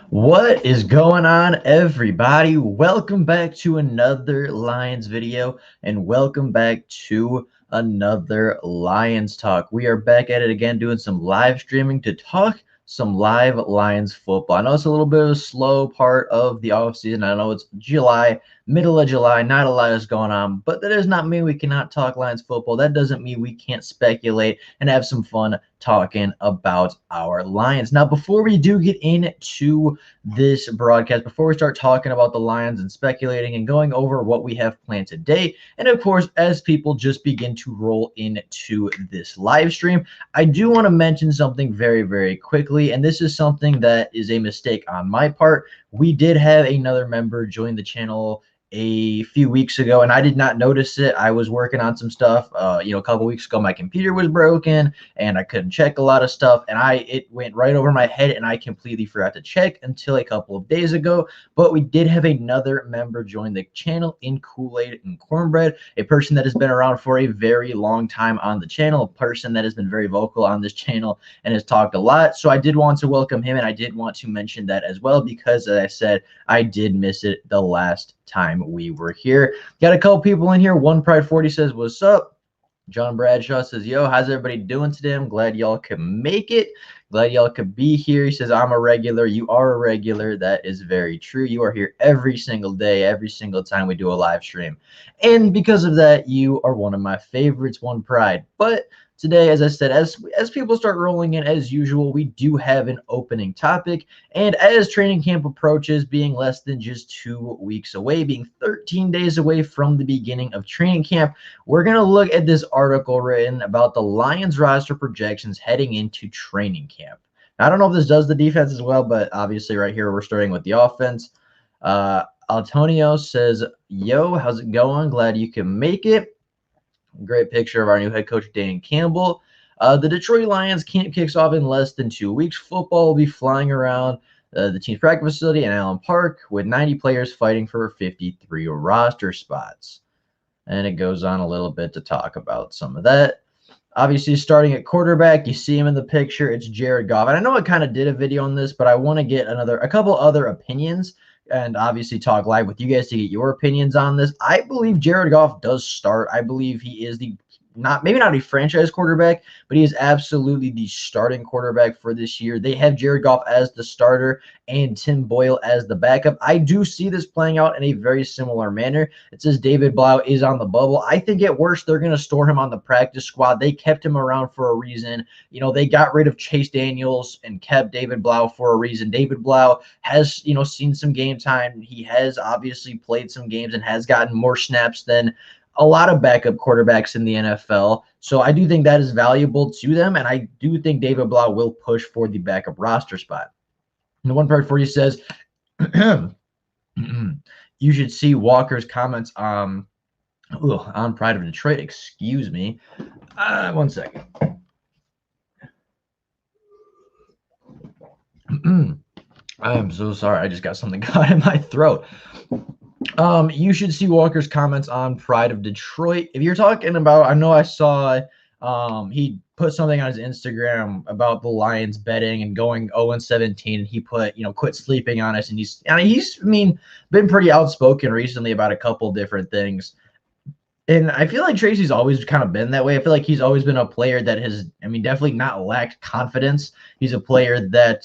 What is going on, everybody? Welcome back to another Lions video and welcome back to another Lions talk. We are back at it again doing some live streaming to talk some live Lions football. I know it's a little bit of a slow part of the off season. I know it's July, middle of July, not a lot is going on, but that does not mean we cannot talk Lions football. That doesn't mean we can't speculate and have some fun talking about our Lions. Now, before we do get into this broadcast, before we start talking about the Lions and speculating and going over what we have planned today, and of course, as people just begin to roll into this live stream, I do want to mention something very, very quickly, and this is something that is a mistake on my part. We did have another member join the channel a few weeks ago, and I did not notice it. I was working on some stuff. A couple weeks ago, my computer was broken, and I couldn't check a lot of stuff, and it went right over my head, and I completely forgot to check until a couple of days ago. But we did have another member join the channel in Kool-Aid and Cornbread, a person that has been around for a very long time on the channel, a person that has been very vocal on this channel and has talked a lot. So I did want to welcome him, and I did want to mention that as well because, as I said, I did miss it the last time we were here. Got a couple people in here. One Pride 40 says, "What's up?" John Bradshaw says, "Yo, how's everybody doing today? I'm glad y'all could make it. Glad y'all could be here." He says, "I'm a regular." You are a regular. That is very true. You are here every single day, every single time we do a live stream. And because of that, you are one of my favorites, One Pride. But today, as I said, as people start rolling in as usual, we do have an opening topic. And as training camp approaches, being less than just 2 weeks away, being 13 days away from the beginning of training camp, we're going to look at this article written about the Lions roster projections heading into training camp. Now, I don't know if this does the defense as well, but obviously right here we're starting with the offense. Antonio says, "Yo, how's it going? Glad you can make it." Great picture of our new head coach, Dan Campbell. The Detroit Lions camp kicks off in less than 2 weeks. Football will be flying around the team's practice facility in Allen Park with 90 players fighting for 53 roster spots. And it goes on a little bit to talk about some of that. Obviously, starting at quarterback, you see him in the picture. It's Jared Goff. And I know I kind of did a video on this, but I want to get a couple other opinions and obviously talk live with you guys to get your opinions on this. I believe Jared Goff does start. I believe he is maybe not a franchise quarterback, but he is absolutely the starting quarterback for this year. They have Jared Goff as the starter and Tim Boyle as the backup. I do see this playing out in a very similar manner. It says David Blau is on the bubble. I think at worst they're going to store him on the practice squad. They kept him around for a reason. They got rid of Chase Daniels and kept David Blau for a reason. David Blau has, seen some game time. He has obviously played some games and has gotten more snaps than a lot of backup quarterbacks in the NFL. So I do think that is valuable to them, and I do think David Blau will push for the backup roster spot. And the one part for you says, "You should see Walker's comments on Pride of Detroit." Excuse me. 1 second. I am so sorry. I just got something caught in my throat. You should see Walker's comments on Pride of Detroit. If you're talking about, I know I saw he put something on his Instagram about the Lions betting and going 0-17, and he put, quit sleeping on us. And he's been pretty outspoken recently about a couple different things. And I feel like Tracy's always kind of been that way. I feel like he's always been a player that has, definitely not lacked confidence. He's a player that,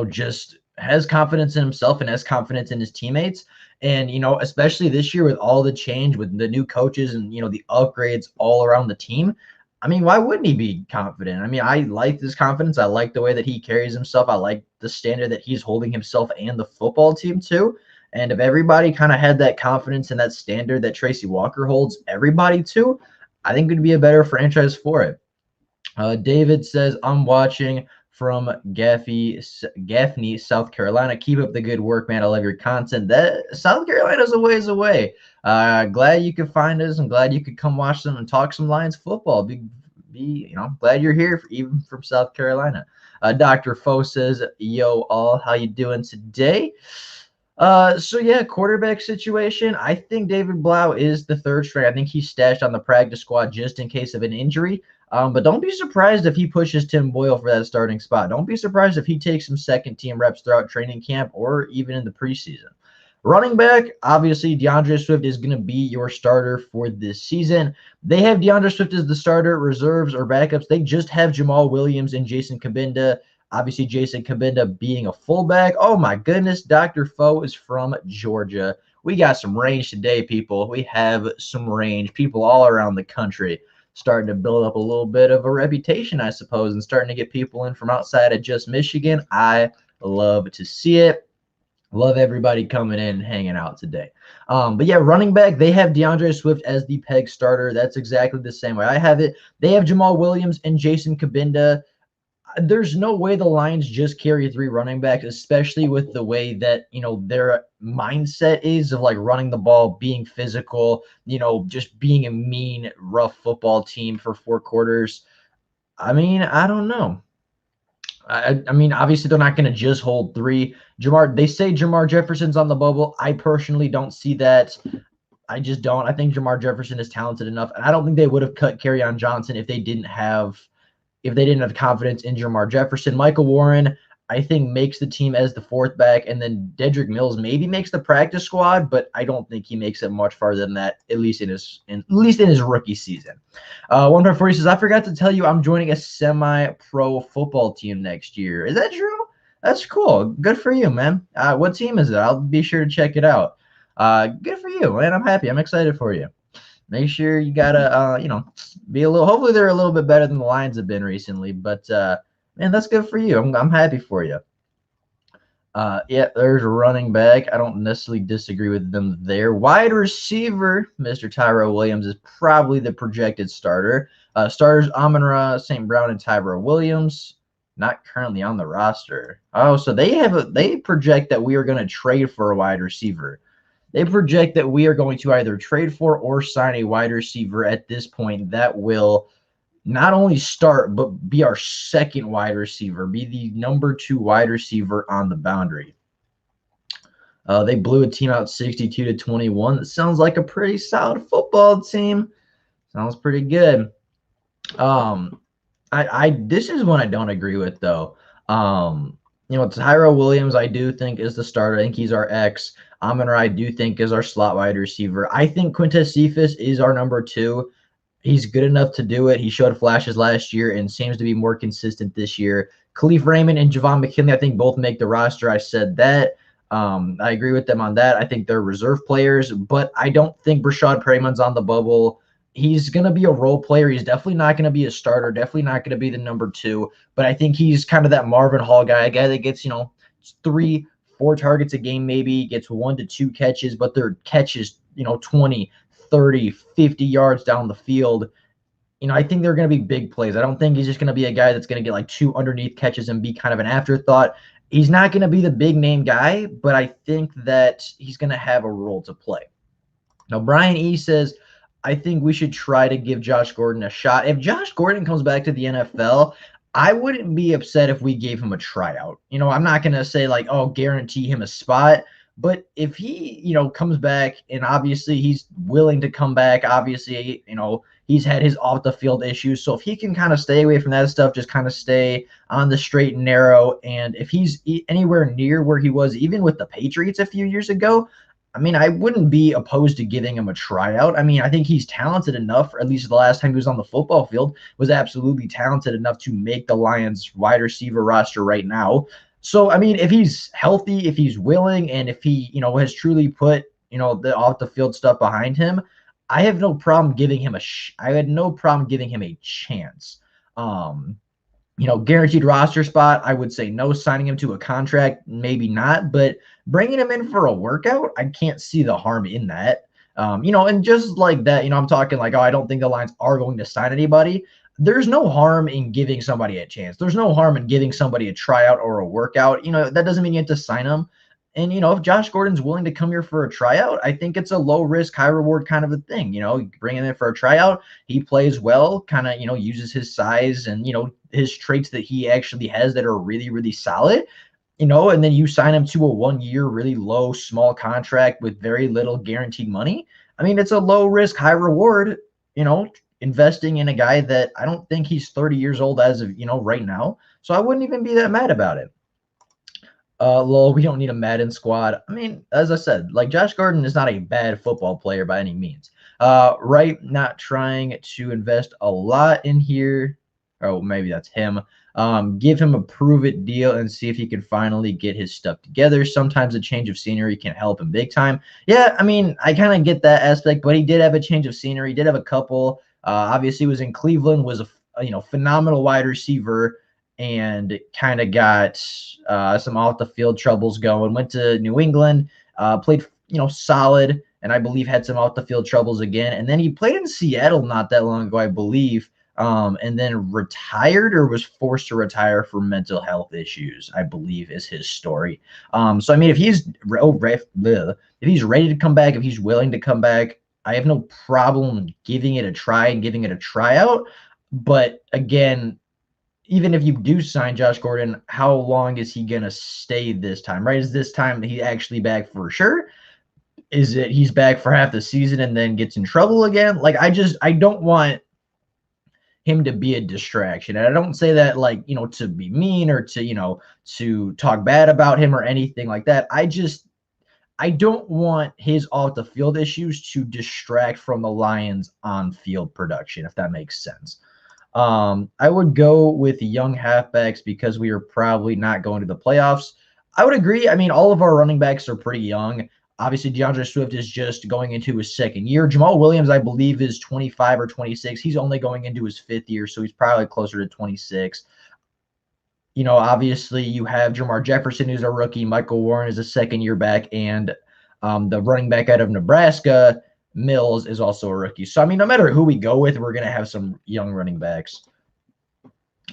just has confidence in himself and has confidence in his teammates. And, especially this year with all the change with the new coaches and, the upgrades all around the team, why wouldn't he be confident? I like this confidence. I like the way that he carries himself. I like the standard that he's holding himself and the football team to. And if everybody kind of had that confidence and that standard that Tracy Walker holds everybody to, I think it would be a better franchise for it. David says, "I'm watching from Gaffney, South Carolina. Keep up the good work, man. I love your content." That South Carolina's a ways away. Glad you could find us. I'm glad you could come watch them and talk some Lions football. Glad you're here, even from South Carolina. Dr. Foe says, "Yo, all, how you doing today?" So yeah, quarterback situation. I think David Blau is the third string. I think he's stashed on the practice squad just in case of an injury. But don't be surprised if he pushes Tim Boyle for that starting spot. Don't be surprised if he takes some second team reps throughout training camp or even in the preseason. Running back, obviously, DeAndre Swift is going to be your starter for this season. They have DeAndre Swift as the starter, reserves or backups. They just have Jamal Williams and Jason Kabinda. Obviously, Jason Kabinda being a fullback. Oh, my goodness. Dr. Foe is from Georgia. We got some range today, people. We have some range. People all around the country starting to build up a little bit of a reputation, I suppose, and starting to get people in from outside of just Michigan. I love to see it. Love everybody coming in and hanging out today. But yeah, running back, they have DeAndre Swift as the peg starter. That's exactly the same way I have it. They have Jamal Williams and Jason Kabinda. There's no way the Lions just carry 3 running backs, especially with the way that, their mindset is of like running the ball, being physical, just being a mean, rough football team for 4 quarters. I mean, I don't know. I mean, obviously they're not going to just hold 3. They say Jamar Jefferson's on the bubble. I personally don't see that. I just don't. I think Jamar Jefferson is talented enough, and I don't think they would have cut Kerryon Johnson if they didn't have confidence in Jamar Jefferson. Michael Warren, I think, makes the team as the 4th back, and then Dedrick Mills maybe makes the practice squad, but I don't think he makes it much farther than that, at least in his rookie season. 1.40 says, I forgot to tell you I'm joining a semi-pro football team next year. Is that true? That's cool. Good for you, man. What team is it? I'll be sure to check it out. Good for you, man. I'm happy. I'm excited for you. Make sure you gotta, be a little. Hopefully, they're a little bit better than the Lions have been recently. But man, that's good for you. I'm happy for you. Yeah, there's a running back. I don't necessarily disagree with them there. Wide receiver, Mr. Tyrell Williams is probably the projected starter. Starters Amon-Ra, St. Brown, and Tyrell Williams. Not currently on the roster. Oh, so they project that we are going to trade for a wide receiver. They project that we are going to either trade for or sign a wide receiver at this point that will not only start, but be our second wide receiver, be the number 2 wide receiver on the boundary. They blew a team out 62-21. That sounds like a pretty solid football team. Sounds pretty good. This is one I don't agree with, though. Tyrell Williams, I do think is the starter. I think he's our X. Amon-Ra, I do think is our slot wide receiver. I think Quintez Cephus is our number 2. He's good enough to do it. He showed flashes last year and seems to be more consistent this year. Khalif Raymond and Javon McKinley, I think, both make the roster. I said that. I agree with them on that. I think they're reserve players, but I don't think Brashad Perriman's on the bubble. He's going to be a role player. He's definitely not going to be a starter, definitely not going to be the number 2, but I think he's kind of that Marvin Hall guy, a guy that gets, 3-4 targets a game, maybe gets 1 to 2 catches, but their catches, 20, 30, 50 yards down the field. I think they're going to be big plays. I don't think he's just going to be a guy that's going to get like 2 underneath catches and be kind of an afterthought. He's not going to be the big name guy, but I think that he's going to have a role to play. Now, Brian E. says, I think we should try to give Josh Gordon a shot. If Josh Gordon comes back to the NFL, I wouldn't be upset if we gave him a tryout. I'm not going to say like, oh, guarantee him a spot. But if he, comes back and obviously he's willing to come back, obviously, he's had his off the field issues. So if he can kind of stay away from that stuff, just kind of stay on the straight and narrow. And if he's anywhere near where he was, even with the Patriots a few years ago, I mean, I wouldn't be opposed to giving him a tryout. I mean, I think he's talented enough, or at least the last time he was on the football field, was absolutely talented enough to make the Lions wide receiver roster right now. So, I mean, if he's healthy, if he's willing, and if he, has truly put, the off the field stuff behind him, I have no problem giving him a chance. Guaranteed roster spot, I would say no. Signing him to a contract, maybe not, but bringing him in for a workout, I can't see the harm in that. And just like that, I'm talking like, oh, I don't think the Lions are going to sign anybody. There's no harm in giving somebody a chance. There's no harm in giving somebody a tryout or a workout. That doesn't mean you have to sign them. And, if Josh Gordon's willing to come here for a tryout, I think it's a low risk, high reward kind of a thing. Bring him in for a tryout. He plays well, kind of, uses his size and, his traits that he actually has that are really, really solid, and then you sign him to a 1-year, really low, small contract with very little guaranteed money. I mean, it's a low risk, high reward, investing in a guy that I don't think he's 30 years old as of, right now. So I wouldn't even be that mad about it. Lol, we don't need a Madden squad. I mean, as I said, like Josh Gordon is not a bad football player by any means. Right, not trying to invest a lot in here. Oh, maybe that's him. Give him a prove it deal and see if he can finally get his stuff together. Sometimes a change of scenery can help him big time. Yeah, I mean, I kind of get that aspect, but he did have a change of scenery. He did have a couple. Obviously, was in Cleveland, was a phenomenal wide receiver, and kind of got some off the field troubles going. Went to New England, played solid, and I believe had some off the field troubles again. And then he played in Seattle not that long ago, I believe. And then retired or was forced to retire for mental health issues, I believe is his story. So I mean, if he's ready to come back, if he's willing to come back, I have no problem giving it a try and giving it a tryout. But again, even if you do sign Josh Gordon, how long is he going to stay this time, right? Is this time he actually back for sure? Is it he's back for half the season and then gets in trouble again? Like, I don't want him to be a distraction. And I don't say that like, to be mean or to talk bad about him or anything like that. I don't want his off the field issues to distract from the Lions on field production, if that makes sense. I would go with young halfbacks because we are probably not going to the playoffs. I would agree. I mean, all of our running backs are pretty young. Obviously, DeAndre Swift is just going into his second year. Jamal Williams, I believe, is 25 or 26. He's only going into his fifth year, so he's probably closer to 26. Obviously, you have Jermar Jefferson, who's a rookie. Michael Warren is a second-year back, and the running back out of Nebraska, Mills, is also a rookie. So, I mean, no matter who we go with, we're going to have some young running backs.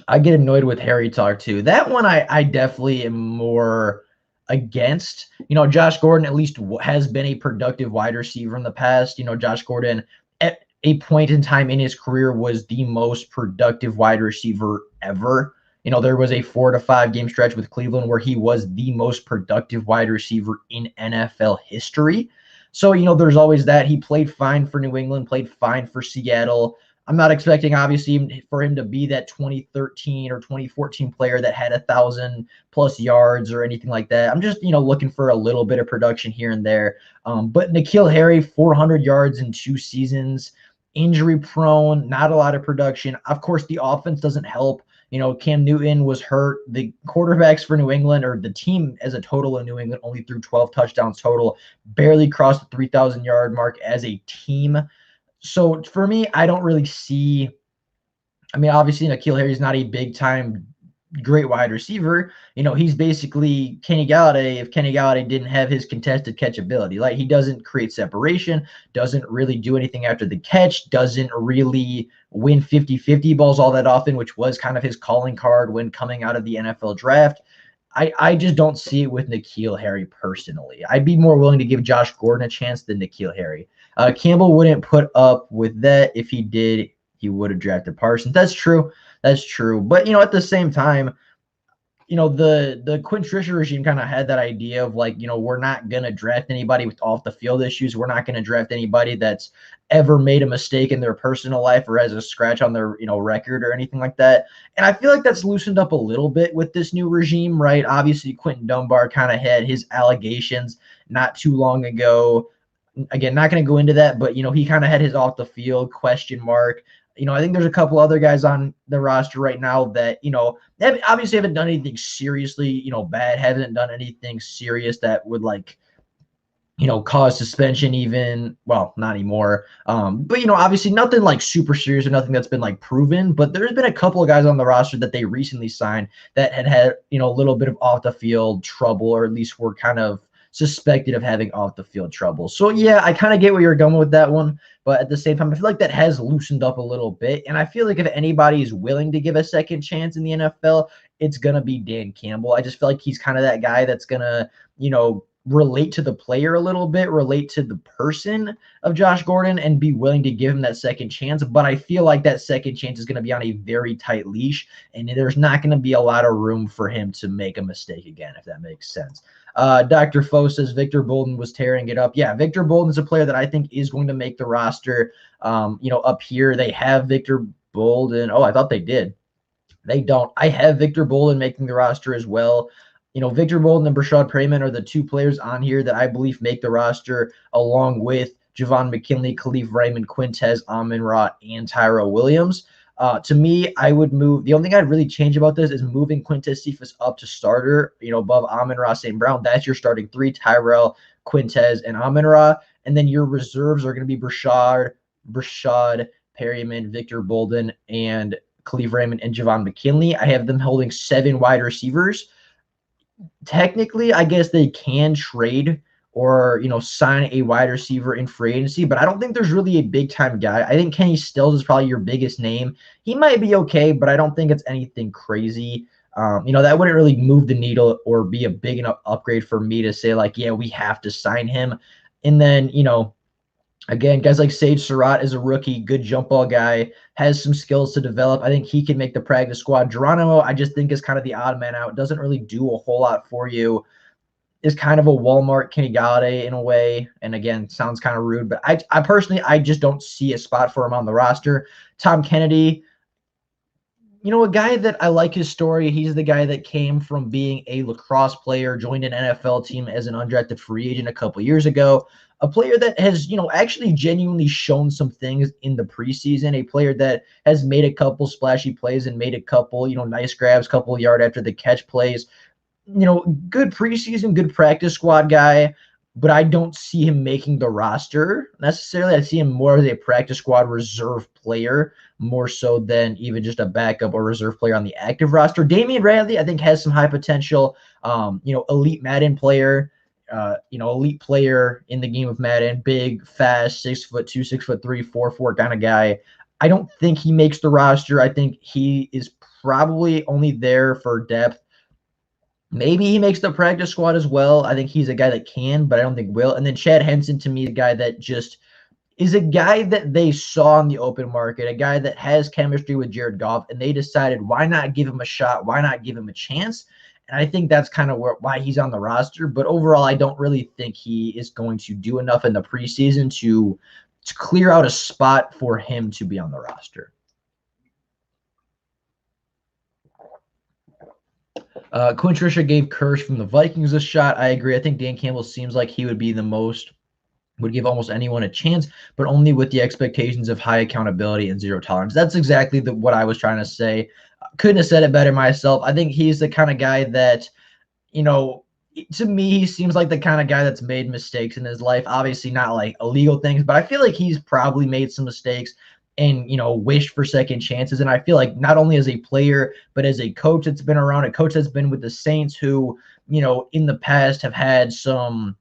I get annoyed with Harry talk, too. That one I definitely am more against. Josh Gordon at least has been a productive wide receiver in the past. Josh Gordon at a point in time in his career was the most productive wide receiver ever. There was a 4 to 5 game stretch with Cleveland where he was the most productive wide receiver in NFL history. So, there's always that. He played fine for New England, played fine for Seattle. I'm not expecting, obviously, for him to be that 2013 or 2014 player that had 1,000+ yards or anything like that. I'm just, looking for a little bit of production here and there. But N'Keal Harry, 400 yards in 2 seasons, injury prone, not a lot of production. Of course, the offense doesn't help. Cam Newton was hurt. The quarterbacks for New England, or the team as a total in New England, only threw 12 touchdowns total, barely crossed the 3,000-yard mark as a team. So for me, I don't really see. I mean, obviously, N'Keal Harry's not a big-time great wide receiver. He's basically Kenny Golladay if Kenny Golladay didn't have his contested catch ability. Like, he doesn't create separation, doesn't really do anything after the catch, doesn't really win 50-50 balls all that often, which was kind of his calling card when coming out of the NFL draft. I just don't see it with N'Keal Harry personally. I'd be more willing to give Josh Gordon a chance than N'Keal Harry. Campbell wouldn't put up with that. If he did, he would have drafted Parsons. That's true. That's true. But, at the same time, the Quinn Trisha regime kind of had that idea of like, we're not going to draft anybody with off the field issues. We're not going to draft anybody that's ever made a mistake in their personal life or has a scratch on their, record or anything like that. And I feel like that's loosened up a little bit with this new regime, right? Obviously, Quentin Dunbar kind of had his allegations not too long ago. Again, not going to go into that, but, he kind of had his off the field question mark. I think there's a couple other guys on the roster right now that, obviously haven't done anything seriously, bad, haven't done anything serious that would like, cause suspension even. Well, not anymore. But, obviously nothing like super serious or nothing that's been like proven. But there's been a couple of guys on the roster that they recently signed that had, a little bit of off the field trouble, or at least were kind of suspected of having off the field trouble. So yeah, I kind of get where you're going with that one, but at the same time, I feel like that has loosened up a little bit. And I feel like if anybody is willing to give a second chance in the NFL, it's gonna be Dan Campbell. I just feel like he's kind of that guy that's gonna, relate to the player a little bit, relate to the person of Josh Gordon, and be willing to give him that second chance. But I feel like that second chance is going to be on a very tight leash, and there's not going to be a lot of room for him to make a mistake again, if that makes sense. Dr. Foe says Victor Bolden was tearing it up. Yeah, Victor Bolden is a player that I think is going to make the roster. Up here they have Victor Bolden. Oh, I thought they did. They don't. I have Victor Bolden making the roster as well. Victor Bolden and Brashad Perryman are the two players on here that I believe make the roster, along with Javon McKinley, Khalif Raymond, Quintez, Amon-Ra, and Tyrell Williams. To me, I would move. The only thing I'd really change about this is moving Quintez Cephas up to starter, above Amon-Ra St. Brown. That's your starting three: Tyrell, Quintez, and Amon-Ra. And then your reserves are going to be Brashad Perryman, Victor Bolden, and Khalif Raymond, and Javon McKinley. I have them holding 7 wide receivers. Technically, I guess they can trade or, sign a wide receiver in free agency, but I don't think there's really a big-time guy. I think Kenny Stills is probably your biggest name. He might be okay, but I don't think it's anything crazy. That wouldn't really move the needle or be a big enough upgrade for me to say, like, yeah, we have to sign him. And then, again, guys like Sage Surratt is a rookie, good jump ball guy, has some skills to develop. I think he can make the practice squad. Geronimo, I just think, is kind of the odd man out. Doesn't really do a whole lot for you. Is kind of a Walmart Kenny Galladay in a way. And again, sounds kind of rude, but I personally, I just don't see a spot for him on the roster. Tom Kennedy, a guy that I like his story. He's the guy that came from being a lacrosse player, joined an NFL team as an undrafted free agent a couple years ago. A player that has, actually genuinely shown some things in the preseason. A player that has made a couple splashy plays and made a couple, nice grabs, couple yard after the catch plays. Good preseason, good practice squad guy, but I don't see him making the roster necessarily. I see him more as a practice squad reserve player, more so than even just a backup or reserve player on the active roster. Damian Bradley, I think, has some high potential. Elite Madden player. Elite player in the game of Madden, big, fast, 6'2", 6'3", 4'4" kind of guy. I don't think he makes the roster. I think he is probably only there for depth. Maybe he makes the practice squad as well. I think he's a guy that can, but I don't think will. And then Chad Henson, to me, the guy that just is a guy that they saw in the open market, a guy that has chemistry with Jared Goff, and they decided, why not give him a shot? Why not give him a chance? And I think that's kind of why he's on the roster. But overall, I don't really think he is going to do enough in the preseason to clear out a spot for him to be on the roster. Quinn Trisha gave Kirsch from the Vikings a shot. I agree. I think Dan Campbell seems like he would be would give almost anyone a chance, but only with the expectations of high accountability and zero tolerance. That's exactly what I was trying to say. Couldn't have said it better myself. I think he's the kind of guy that, to me, he seems like the kind of guy that's made mistakes in his life. Obviously not like illegal things, but I feel like he's probably made some mistakes and, wished for second chances. And I feel like not only as a player, but as a coach that's been around, a coach that's been with the Saints who, in the past have had some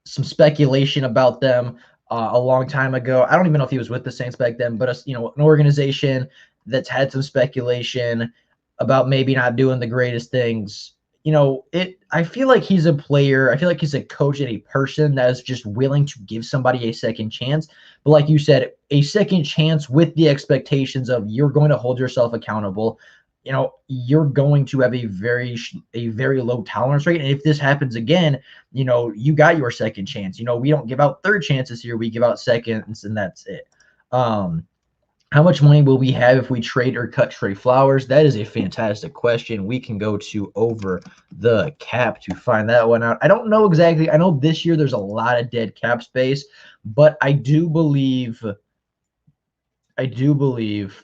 speculation about them a long time ago. I don't even know if he was with the Saints back then, but an organization that's had some speculation about maybe not doing the greatest things. I feel like he's a player. I feel like he's a coach and a person that is just willing to give somebody a second chance. But like you said, a second chance with the expectations of you're going to hold yourself accountable. You're going to have a very low tolerance rate. And if this happens again, you got your second chance. We don't give out third chances here. We give out seconds, and that's it. How much money will we have if we trade or cut Trey Flowers? That is a fantastic question. We can go to Over the Cap to find that one out. I don't know exactly. I know this year there's a lot of dead cap space, but I do believe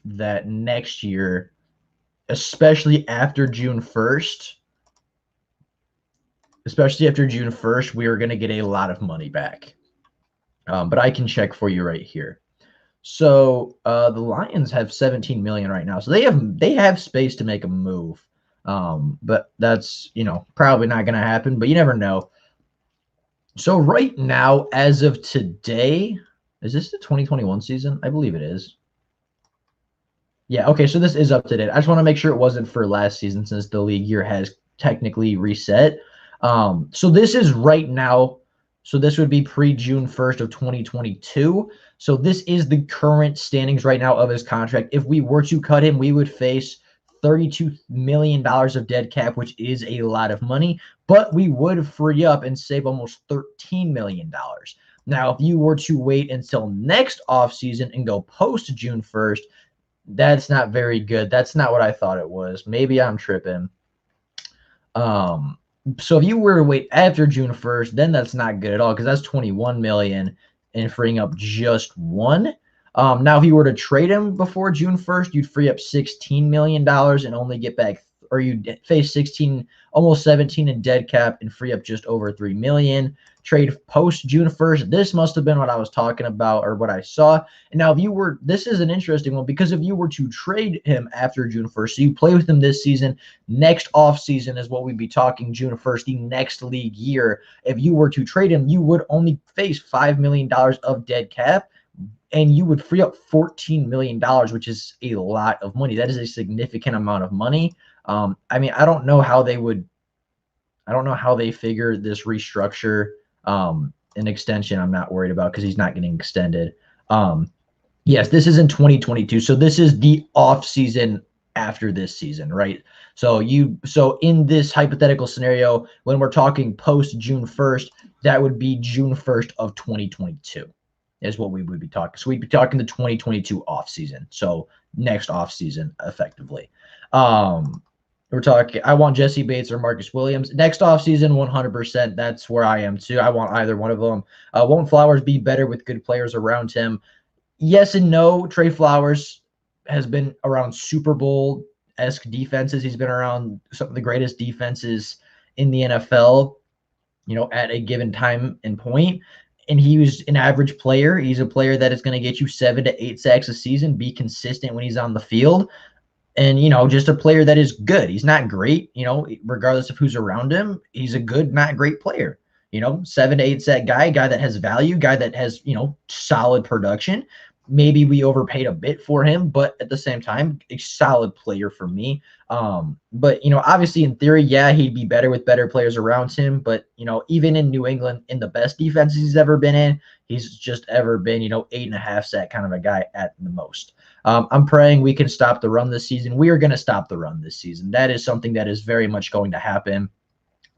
that next year, especially after June 1st, we are going to get a lot of money back. But I can check for you right here. So the Lions have $17 million right now, so they have space to make a move. But that's probably not going to happen. But you never know. So right now, as of today, is this the 2021 season? I believe it is. Yeah, okay, so this is up to date. I just want to make sure it wasn't for last season since the league year has technically reset. So this is right now. So this would be pre-June 1st of 2022. So this is the current standings right now of his contract. If we were to cut him, we would face $32 million of dead cap, which is a lot of money, but we would free up and save almost $13 million. Now, if you were to wait until next offseason and go post June 1st, that's not very good. That's not what I thought it was. Maybe I'm tripping. So if you were to wait after June 1st, then that's not good at all because that's 21 million and freeing up just one. Now, if you were to trade him before June 1st, you'd free up $16 million and only get back, or you'd face 16, almost 17 in dead cap and free up just over 3 million. Trade post June 1st. This must have been what I was talking about or what I saw. And now, if you were, this is an interesting one because if you were to trade him after June 1st, so you play with him this season, next off season is what we'd be talking June 1st, the next league year. If you were to trade him, you would only face $5 million of dead cap and you would free up $14 million, which is a lot of money. That is a significant amount of money. I mean, I don't know how they figure this restructure. An extension I'm not worried about because he's not getting extended. Yes, this is in 2022. So this is the off season after this season, right? So in this hypothetical scenario, when we're talking post June 1st, that would be June 1st of 2022 is what we would be talking. So we'd be talking the 2022 off season. So next off season effectively. We're talking, I want Jesse Bates or Marcus Williams. Next offseason, 100%. That's where I am too. I want either one of them. Won't Flowers be better with good players around him? Yes and no. Trey Flowers has been around Super Bowl-esque defenses. He's been around some of the greatest defenses in the NFL, at a given time and point. And he was an average player. He's a player that is going to get you 7 to 8 sacks a season, be consistent when he's on the field. And, just a player that is good. He's not great, regardless of who's around him. He's a good, not great player. 7 to 8 sack guy that has value, guy that has, solid production. Maybe we overpaid a bit for him, but at the same time, a solid player for me. But, obviously in theory, yeah, he'd be better with better players around him. But, even in New England, in the best defenses he's ever been in, he's just ever been, 8.5 sack kind of a guy at the most. I'm praying we can stop the run this season. We are going to stop the run this season. That is something that is very much going to happen.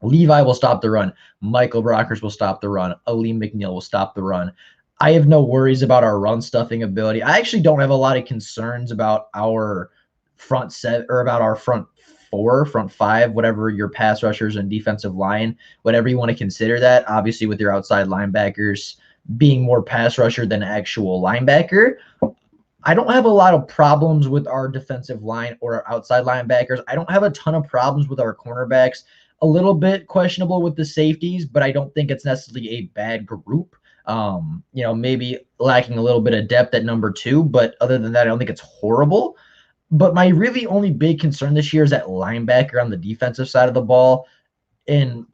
Levi will stop the run. Michael Brockers will stop the run. Aleem McNeil will stop the run. I have no worries about our run stuffing ability. I actually don't have a lot of concerns about our front set or about our front four, front five, whatever your pass rushers and defensive line, whatever you want to consider that. Obviously, with your outside linebackers being more pass rusher than actual linebacker. I don't have a lot of problems with our defensive line or our outside linebackers. I don't have a ton of problems with our cornerbacks. A little bit questionable with the safeties, but I don't think it's necessarily a bad group. Maybe lacking a little bit of depth at number 2, but other than that, I don't think it's horrible. But my really only big concern this year is that linebacker on the defensive side of the ball. And,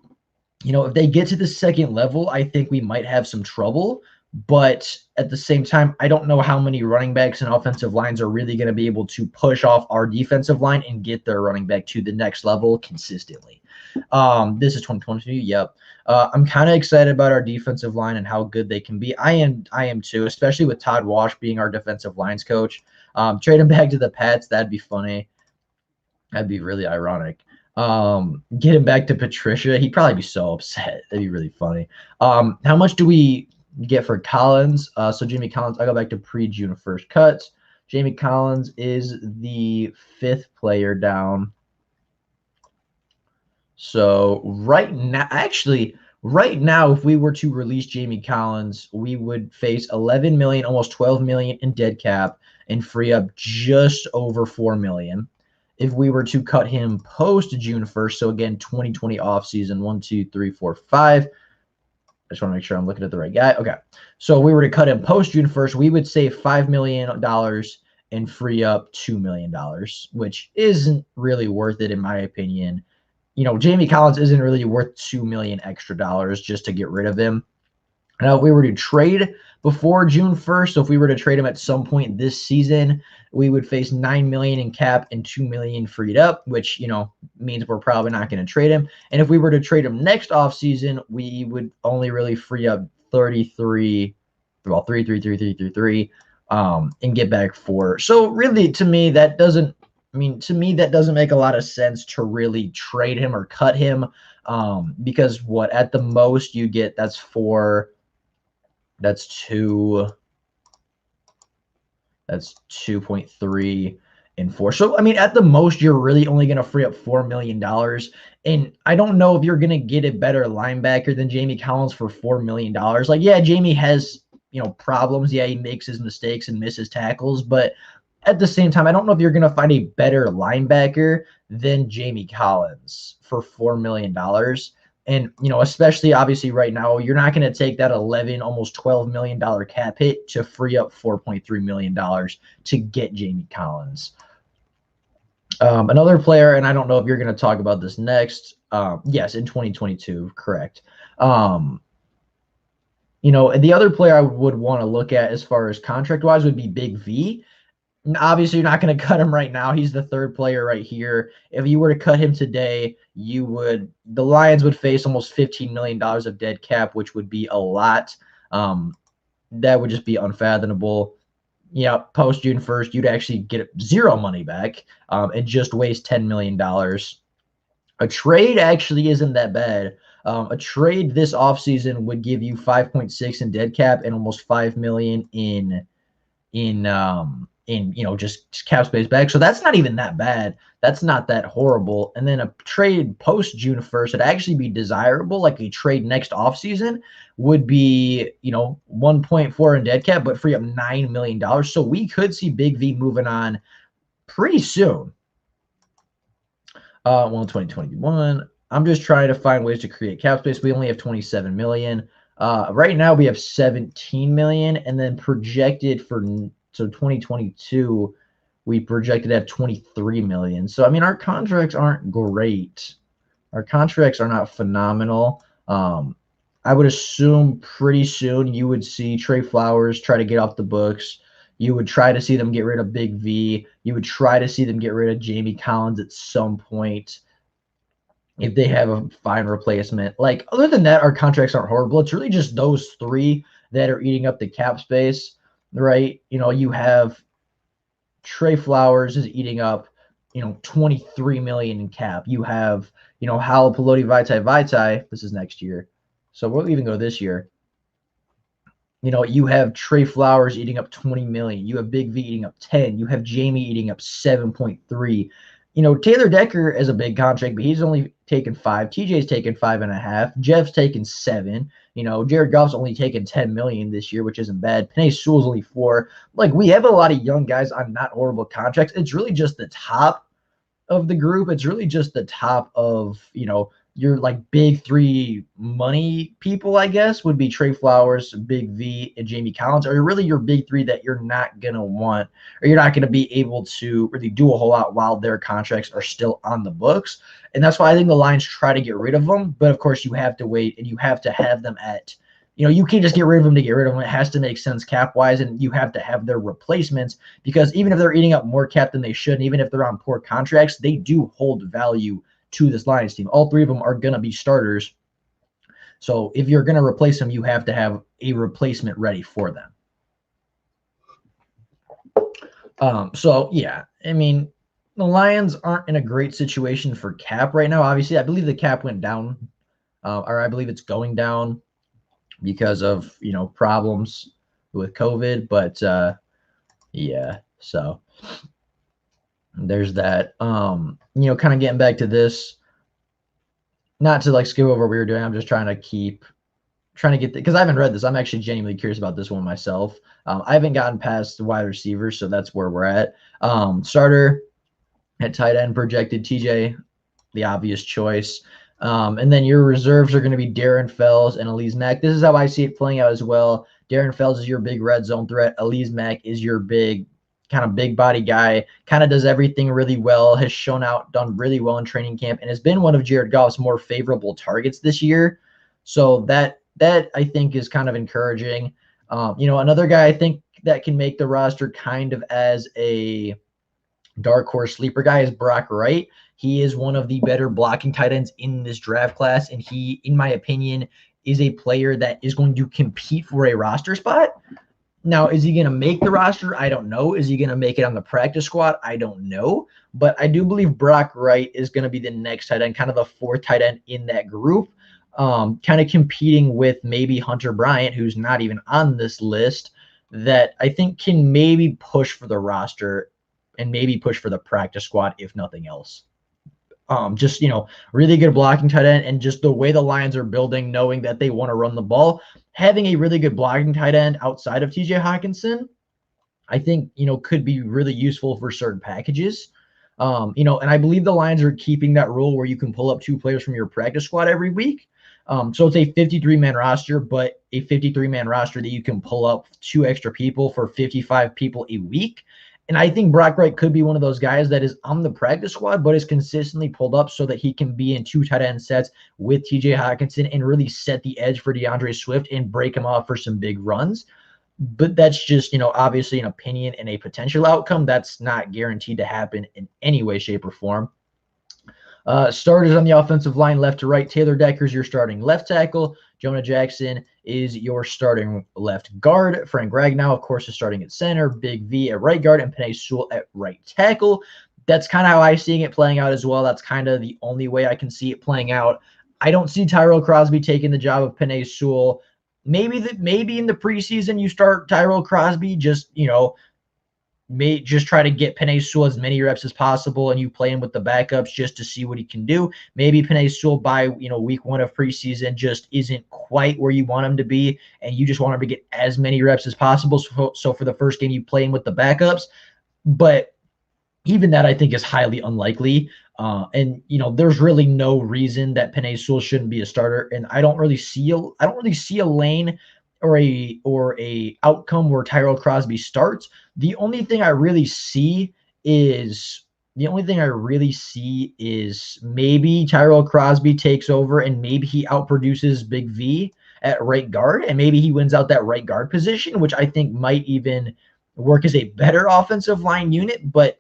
if they get to the second level, I think we might have some trouble. But at the same time, I don't know how many running backs and offensive lines are really going to be able to push off our defensive line and get their running back to the next level consistently. This is 2022. Yep. I'm kind of excited about our defensive line and how good they can be. I am too, especially with Todd Wash being our defensive lines coach. Trade him back to the Pats. That'd be funny. That'd be really ironic. Get him back to Patricia. He'd probably be so upset. That'd be really funny. How much do we get for Collins? So Jamie Collins, I go back to pre-June 1st cuts. Jamie Collins is the 5th player down. So right now, if we were to release Jamie Collins, we would face 11 million, almost 12 million in dead cap and free up just over 4 million. If we were to cut him post June 1st, so again, 2020 off season, 1, 2, 3, 4, 5. I just want to make sure I'm looking at the right guy. Okay. So if we were to cut him post June 1st, we would save $5 million and free up $2 million, which isn't really worth it in my opinion. Jamie Collins isn't really worth $2 million extra just to get rid of him. Now, if we were to trade before June 1st, so if we were to trade him at some point this season, we would face $9 million in cap and $2 million freed up, which, you know, means we're probably not going to trade him. And if we were to trade him next offseason, we would only really free up 33, well, 3, and get back 4. So really, to me, that doesn't, that doesn't make a lot of sense to really trade him or cut him, because what at the most you get, that's 4. That's 2.3 and 4. So, I mean, at the most, you're really only going to free up $4 million. And I don't know if you're going to get a better linebacker than Jamie Collins for $4 million. Like, yeah, Jamie has, you know, problems. Yeah, he makes his mistakes and misses tackles. But at the same time, I don't know if you're going to find a better linebacker than Jamie Collins for $4 million. And, you know, especially obviously right now, you're not going to take that 11, almost $12 million cap hit to free up $4.3 million to get Jamie Collins. Another player, and I don't know if you're going to talk about this next. Yes, in 2022, correct. You know, the other player I would want to look at as far as contract-wise would be Big V. Obviously, you're not going to cut him right now. He's the third player right here. If you were to cut him today, the Lions would face almost $15 million of dead cap, which would be a lot. That would just be unfathomable. Yeah, post June 1st, you'd actually get 0 money back, and just waste $10 million. A trade actually isn't that bad. A trade this offseason would give you 5.6 in dead cap and almost $5 million in you know, just cap space back. So that's not even that bad. That's not that horrible. And then a trade post June 1st would actually be desirable. Like a trade next offseason would be, you know, 1.4 in dead cap, but free up $9 million. So we could see Big V moving on pretty soon. Well, in 2021, I'm just trying to find ways to create cap space. We only have 27 million. Right now we have 17 million, and then projected for, so 2022, we projected to have 23 million. So, I mean, our contracts aren't great. Our contracts are not phenomenal. I would assume pretty soon you would see Trey Flowers try to get off the books. You would try to see them get rid of Big V. You would try to see them get rid of Jamie Collins at some point if they have a fine replacement. Like, other than that, our contracts aren't horrible. It's really just those 3 that are eating up the cap space. Right, you know, you have Trey Flowers is eating up, you know, 23 million in cap. You have, you know, Halapoloti Vaitai. This is next year, so we'll even go this year. You know, you have Trey Flowers eating up 20 million. You have Big V eating up 10. You have Jamie eating up 7.3. You know, Taylor Decker is a big contract, but he's only taken 5. TJ's taken 5.5. Jeff's taken 7. You know, Jared Goff's only taken 10 million this year, which isn't bad. Penei Sewell's only 4. Like, we have a lot of young guys on not horrible contracts. It's really just the top of the group. It's really just the top of, you know, your like big 3 money people, I guess, would be Trey Flowers, Big V, and Jamie Collins, are really your big 3 that you're not going to want, or you're not going to be able to really do a whole lot while their contracts are still on the books. And that's why I think the Lions try to get rid of them. But of course, you have to wait, and you have to have them at, you know, you can't just get rid of them to get rid of them. It has to make sense cap wise, and you have to have their replacements, because even if they're eating up more cap than they should, and even if they're on poor contracts, they do hold value to this Lions team. All 3 of them are going to be starters. So if you're going to replace them, you have to have a replacement ready for them. So yeah, I mean, the Lions aren't in a great situation for cap right now. Obviously, I believe the cap went down, or I believe it's going down because of, you know, problems with COVID. But yeah, so there's that. You know, kind of getting back to this, not to like skip over what we were doing. I'm just trying to get, because I haven't read this. I'm actually genuinely curious about this one myself. I haven't gotten past the wide receivers, so that's where we're at. Starter at tight end projected TJ, the obvious choice. And then your reserves are going to be Darren Fells and Alize Mack. This is how I see it playing out as well. Darren Fells is your big red zone threat. Alize Mack is your big kind of big body guy, kind of does everything really well, has done really well in training camp, and has been one of Jared Goff's more favorable targets this year. So that that I think is kind of encouraging. Another guy I think that can make the roster kind of as a dark horse sleeper guy is Brock Wright. He is one of the better blocking tight ends in this draft class, and he, in my opinion, is a player that is going to compete for a roster spot. Now, is he going to make the roster? I don't know. Is he going to make it on the practice squad? I don't know. But I do believe Brock Wright is going to be the next tight end, kind of the fourth tight end in that group, kind of competing with maybe Hunter Bryant, who's not even on this list, that I think can maybe push for the roster and maybe push for the practice squad, if nothing else. Just, really good blocking tight end, and just the way the Lions are building, knowing that they want to run the ball, having a really good blocking tight end outside of TJ Hockenson, I think, could be really useful for certain packages. And I believe the Lions are keeping that rule where you can pull up 2 players from your practice squad every week. So it's a 53-man roster, but a 53-man roster that you can pull up 2 extra people for 55 people a week. And I think Brock Wright could be one of those guys that is on the practice squad, but is consistently pulled up so that he can be in 2 tight end sets with TJ Hockenson and really set the edge for DeAndre Swift and break him off for some big runs. But that's just, obviously an opinion and a potential outcome. That's not guaranteed to happen in any way, shape, or form. Starters on the offensive line, left to right. Taylor Decker's your starting left tackle. Jonah Jackson is your starting left guard. Frank Ragnow, of course, is starting at center. Big V at right guard, and Penei Sewell at right tackle. That's kind of how I'm seeing it playing out as well. That's kind of the only way I can see it playing out. I don't see Tyrell Crosby taking the job of Penei Sewell. Maybe in the preseason you start Tyrell Crosby, just try to get Penei Sewell as many reps as possible, and you play him with the backups just to see what he can do. Maybe Penei Sewell by week 1 of preseason just isn't quite where you want him to be, and you just want him to get as many reps as possible. So for the first game, you play him with the backups. But even that, I think, is highly unlikely. And there's really no reason that Penei Sewell shouldn't be a starter. And I don't really see a lane or a outcome where Tyrell Crosby starts. The only thing I really see is maybe Tyrell Crosby takes over and maybe he outproduces Big V at right guard, and maybe he wins out that right guard position, which I think might even work as a better offensive line unit. But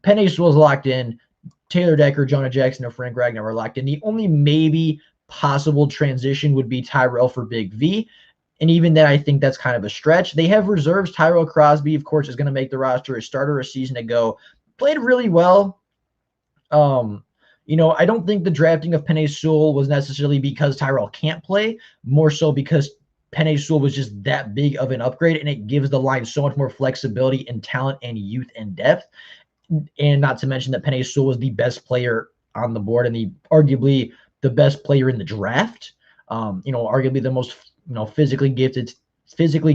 Penei Sewell's locked in. Taylor Decker, Jonah Jackson, and Frank Ragnow are locked in. The only maybe possible transition would be Tyrell for Big V. And even then, I think that's kind of a stretch. They have reserves. Tyrell Crosby, of course, is going to make the roster. A starter a season ago. Played really well. I don't think the drafting of Penei Sewell was necessarily because Tyrell can't play. More so because Penei Sewell was just that big of an upgrade, and it gives the line so much more flexibility and talent and youth and depth. And not to mention that Penei Sewell was the best player on the board and arguably the best player in the draft. Arguably the most physically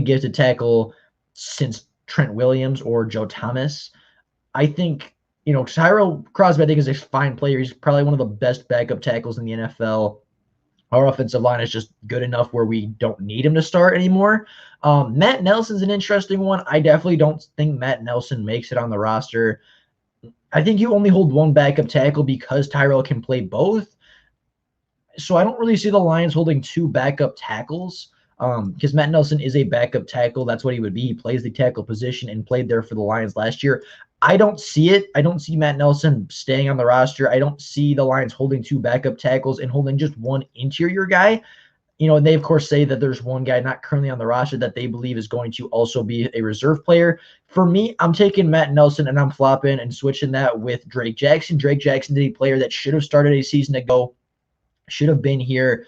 gifted tackle since Trent Williams or Joe Thomas. I think Tyrell Crosby, I think, is a fine player. He's probably one of the best backup tackles in the NFL. Our offensive line is just good enough where we don't need him to start anymore. Matt Nelson's an interesting one. I definitely don't think Matt Nelson makes it on the roster. I think you only hold 1 backup tackle because Tyrell can play both. So I don't really see the Lions holding 2 backup tackles because Matt Nelson is a backup tackle. That's what he would be. He plays the tackle position and played there for the Lions last year. I don't see it. I don't see Matt Nelson staying on the roster. I don't see the Lions holding 2 backup tackles and holding just 1 interior guy. And they, of course, say that there's 1 guy not currently on the roster that they believe is going to also be a reserve player. For me, I'm taking Matt Nelson and I'm flopping and switching that with Drake Jackson. Drake Jackson is a player that should have started a season ago, should have been here,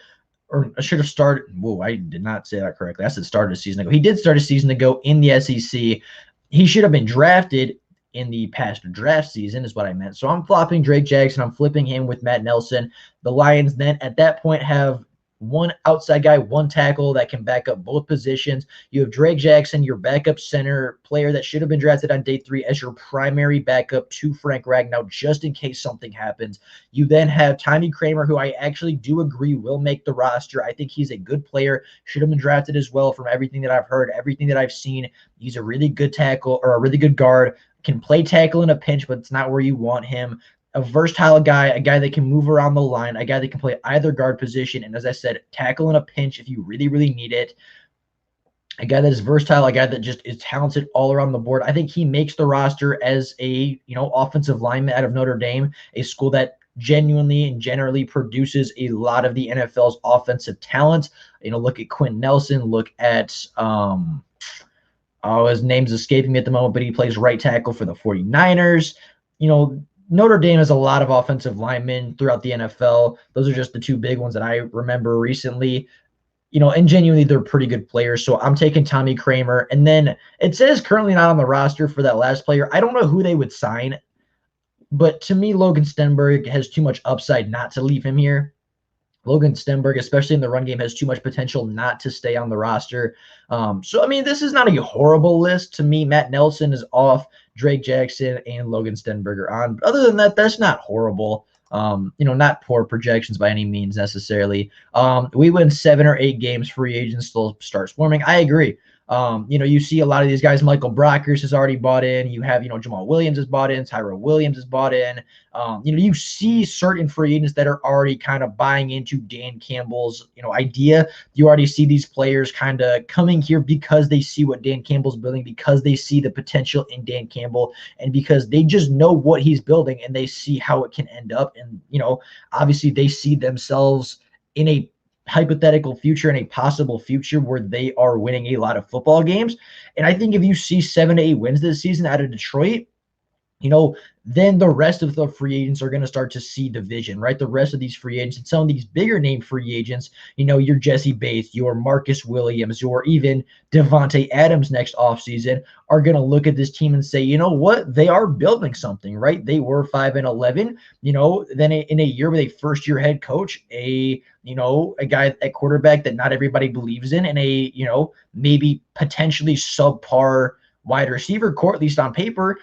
or should have started. Whoa, I did not say that correctly. I said started a season ago. He did start a season ago in the SEC. He should have been drafted in the past draft season is what I meant. So I'm flopping Drake Jackson. I'm flipping him with Matt Nelson. The Lions then at that point have 1 outside guy, 1 tackle that can back up both positions. You have Drake Jackson, your backup center player that should have been drafted on day 3 as your primary backup to Frank Ragnow just in case something happens. You then have Tommy Kramer, who I actually do agree will make the roster. I think he's a good player, should have been drafted as well from everything that I've heard, everything that I've seen. He's a really good tackle or a really good guard, can play tackle in a pinch, but it's not where you want him. a versatile guy, a guy that can move around the line, a guy that can play either guard position, and as I said, tackle in a pinch if you really, really need it. A guy that is versatile, a guy that just is talented all around the board. I think he makes the roster as a offensive lineman out of Notre Dame, a school that genuinely and generally produces a lot of the NFL's offensive talent. Look at Quentin Nelson, look at his name's escaping me at the moment, but he plays right tackle for the 49ers. Notre Dame has a lot of offensive linemen throughout the NFL. Those are just the two big ones that I remember recently. And genuinely, they're pretty good players. So I'm taking Tommy Kramer. And then it says currently not on the roster for that last player. I don't know who they would sign, but to me, Logan Stenberg has too much upside not to leave him here. Logan Stenberg, especially in the run game, has too much potential not to stay on the roster. This is not a horrible list. To me, Matt Nelson is off, Drake Jackson and Logan Stenberg are on. But other than that, that's not horrible. Not poor projections by any means necessarily. We win 7 or 8 games, free agents still start swarming. I agree. You see a lot of these guys. Michael Brockers has already bought in. You have, Jamal Williams has bought in. Tyrell Williams has bought in. You see certain free agents that are already kind of buying into Dan Campbell's, idea. You already see these players kind of coming here because they see what Dan Campbell's building, because they see the potential in Dan Campbell, and because they just know what he's building and they see how it can end up. And, obviously they see themselves in a hypothetical future and a possible future where they are winning a lot of football games. And I think if you see 7 to 8 wins this season out of Detroit, then the rest of the free agents are going to start to see the vision, right? The rest of these free agents and some of these bigger name free agents, your Jesse Bates, your Marcus Williams, your even Devontae Adams next offseason are going to look at this team and say, you know what? They are building something, right? They were 5-11, then in a year with a first-year head coach, a guy at quarterback that not everybody believes in, and a, maybe potentially subpar wide receiver core, at least on paper,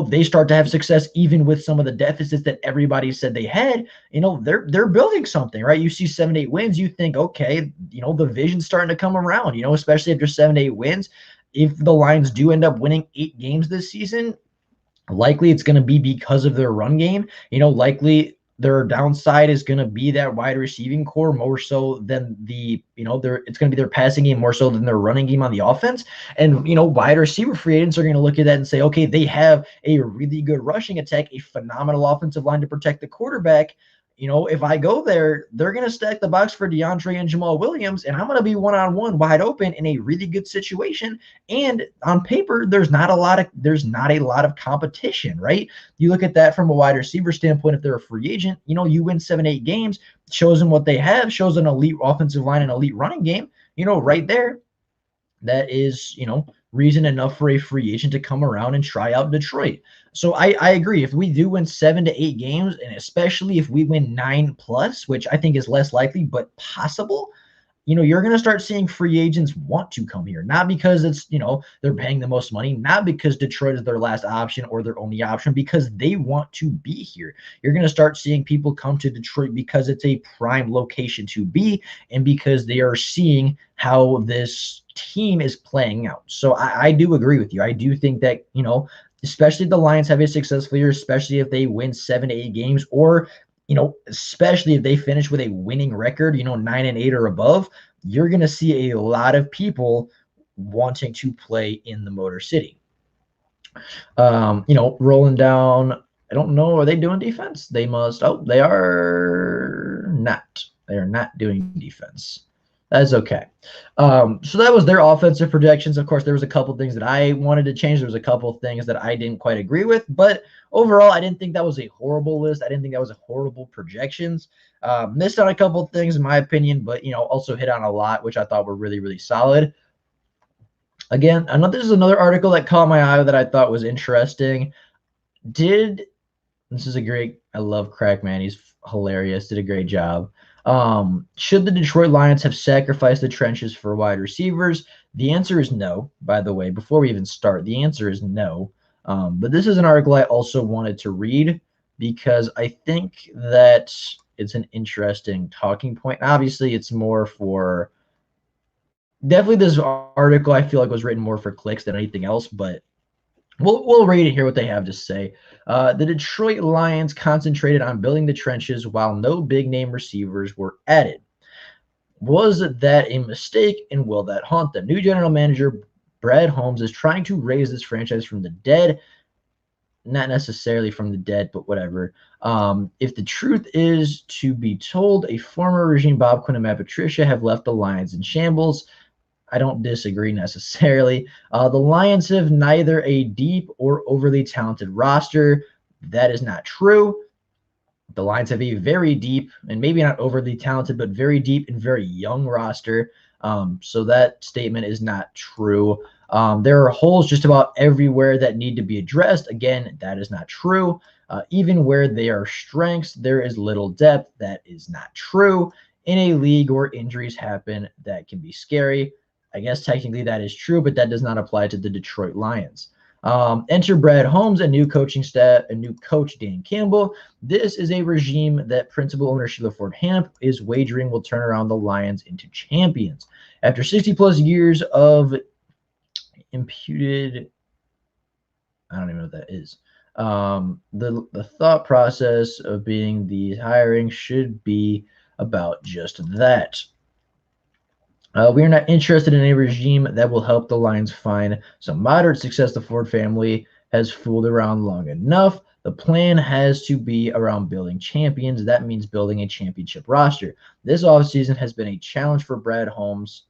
they start to have success even with some of the deficits that everybody said they had. They're building something, right? You see 7 to 8 wins, you think, okay, the vision's starting to come around, especially after 7 to 8 wins. If the Lions do end up winning 8 games this season, likely it's going to be because of their run game. Likely their downside is going to be that wide receiving core more so than it's going to be their passing game more so than their running game on the offense. And, wide receiver free agents are going to look at that and say, okay, they have a really good rushing attack, a phenomenal offensive line to protect the quarterback. If I go there, they're going to stack the box for DeAndre and Jamal Williams, and I'm going to be one-on-one wide open in a really good situation. And on paper, there's not a lot of competition, right? You look at that from a wide receiver standpoint. If they're a free agent, you win 7, 8 games, shows them what they have, shows an elite offensive line and elite running game, right there. That is, reason enough for a free agent to come around and try out Detroit. So I agree. If we do win 7 to 8 games, and especially if we win 9+, which I think is less likely but possible, you're going to start seeing free agents want to come here, not because it's, they're paying the most money, not because Detroit is their last option or their only option, because they want to be here. You're going to start seeing people come to Detroit because it's a prime location to be, and because they are seeing how this team is playing out. So I do agree with you. I do think that, especially if the Lions have a successful year, especially if they win 7 to 8 games, or especially if they finish with a winning record, 9-8 or above, you're going to see a lot of people wanting to play in the Motor City. Rolling down, I don't know, are they doing defense? They must. Oh, they are not. They are not doing defense. That's okay. So that was their offensive projections. Of course, there was a couple things that I wanted to change. There was a couple things that I didn't quite agree with, but overall, I didn't think that was a horrible list. I didn't think that was a horrible projections. Missed on a couple of things in my opinion, but also hit on a lot, which I thought were really, really solid. Again, this is another article that caught my eye that I thought was interesting. This is a great, I love Crackman. He's hilarious. Did a great job. Should the Detroit Lions have sacrificed the trenches for wide receivers? The answer is no, by the way. Before we even start, the answer is no. But this is an article I also wanted to read because I think that it's an interesting talking point. Obviously, it's more for – definitely this article I feel like was written more for clicks than anything else, but We'll read it here what they have to say. The Detroit Lions concentrated on building the trenches while no big name receivers were added. Was that a mistake, and will that haunt them? New general manager Brad Holmes is trying to raise this franchise from the dead. Not necessarily from the dead, but whatever. If the truth is to be told, a former regime, Bob Quinn and Matt Patricia, have left the Lions in shambles. I don't disagree necessarily. The Lions have neither a deep or overly talented roster. That is not true. The Lions have a very deep and maybe not overly talented, but very deep and very young roster. So that statement is not true. There are holes just about everywhere that need to be addressed. Again, that is not true. Even where there are strengths, there is little depth. That is not true. In a league where injuries happen, that can be scary. I guess technically that is true, but that does not apply to the Detroit Lions. Enter Brad Holmes, a new coaching staff, a new coach, Dan Campbell. This is a regime that principal owner Sheila Ford Hamp is wagering will turn around the Lions into champions. After 60 plus years of imputed, I don't even know what that is. The thought process of being the hiring should be about just that. We are not interested in a regime that will help the Lions find some moderate success. The Ford family has fooled around long enough. The plan has to be around building champions. That means building a championship roster. This offseason has been a challenge for Brad Holmes.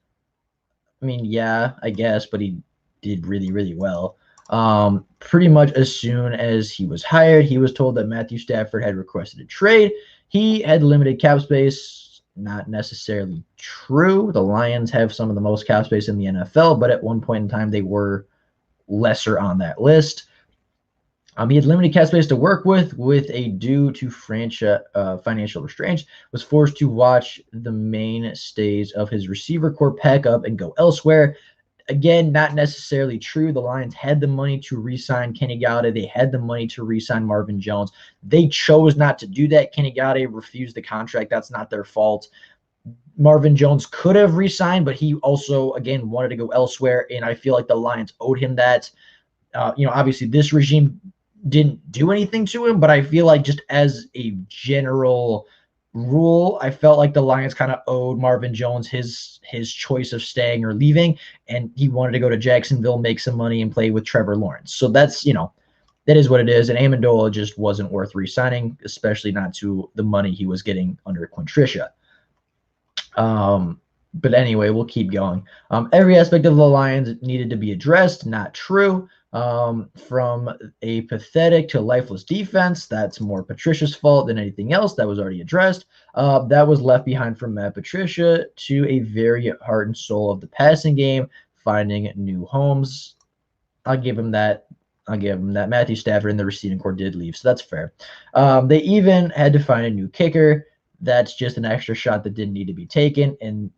I mean, yeah, I guess, but he did really, really well. Pretty much as soon as he was hired, he was told that Matthew Stafford had requested a trade. He had limited cap space. Not necessarily true. The Lions have some of the most cap space in the NFL, but at one point in time, they were lesser on that list. He had limited cap space to work with a due to financial restraints, was forced to watch the mainstays of his receiver core pack up and go elsewhere. Again, not necessarily true. The Lions had the money to re-sign Kenny Golladay. They had the money to re-sign Marvin Jones. They chose not to do that. Kenny Golladay refused the contract. That's not their fault. Marvin Jones could have re-signed, but he also, again, wanted to go elsewhere, and I feel like the Lions owed him that. Obviously, this regime didn't do anything to him, but I feel like just as a general rule, I felt like the Lions kind of owed Marvin Jones his choice of staying or leaving, and he wanted to go to Jacksonville, make some money, and play with Trevor Lawrence. So that's, that is what it is. And Amendola just wasn't worth re-signing, especially not to the money he was getting under Quinn Tricia. But anyway, we'll keep going. Every aspect of the Lions needed to be addressed. Not true. From a pathetic to lifeless defense, that's more Patricia's fault than anything else. That was already addressed. That was left behind from Matt Patricia to a very heart and soul of the passing game, finding new homes. I'll give him that. Matthew Stafford and the receiving core did leave, so that's fair. They even had to find a new kicker. That's just an extra shot that didn't need to be taken, and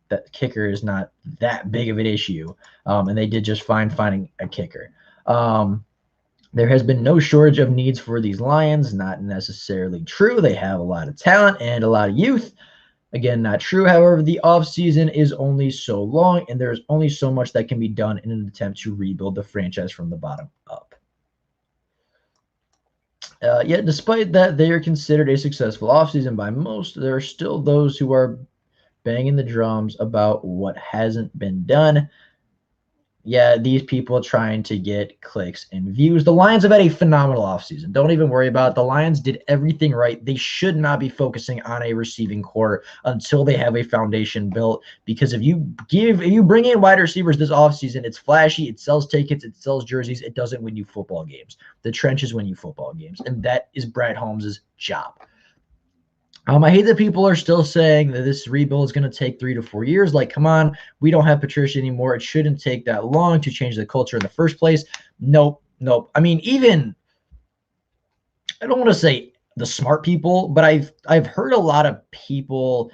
that kicker is not that big of an issue. And they did just fine finding a kicker. There has been no shortage of needs for these Lions. Not necessarily true. They have a lot of talent and a lot of youth. Again, not true. However, the offseason is only so long, and there's only so much that can be done in an attempt to rebuild the franchise from the bottom up. Yet, despite that, they are considered a successful offseason by most. There are still those who are banging the drums about what hasn't been done. Yeah, these people trying to get clicks and views. The Lions have had a phenomenal offseason. Don't even worry about it. The Lions did everything right. They should not be focusing on a receiving core until they have a foundation built. Because if you bring in wide receivers this offseason, it's flashy, it sells tickets, it sells jerseys, it doesn't win you football games. The trenches win you football games. And that is Brad Holmes' job. I hate that people are still saying that this rebuild is going to take 3 to 4 years. Like, come on, we don't have Patricia anymore. It shouldn't take that long to change the culture in the first place. Nope. I mean, even, I don't want to say the smart people, but I've heard a lot of people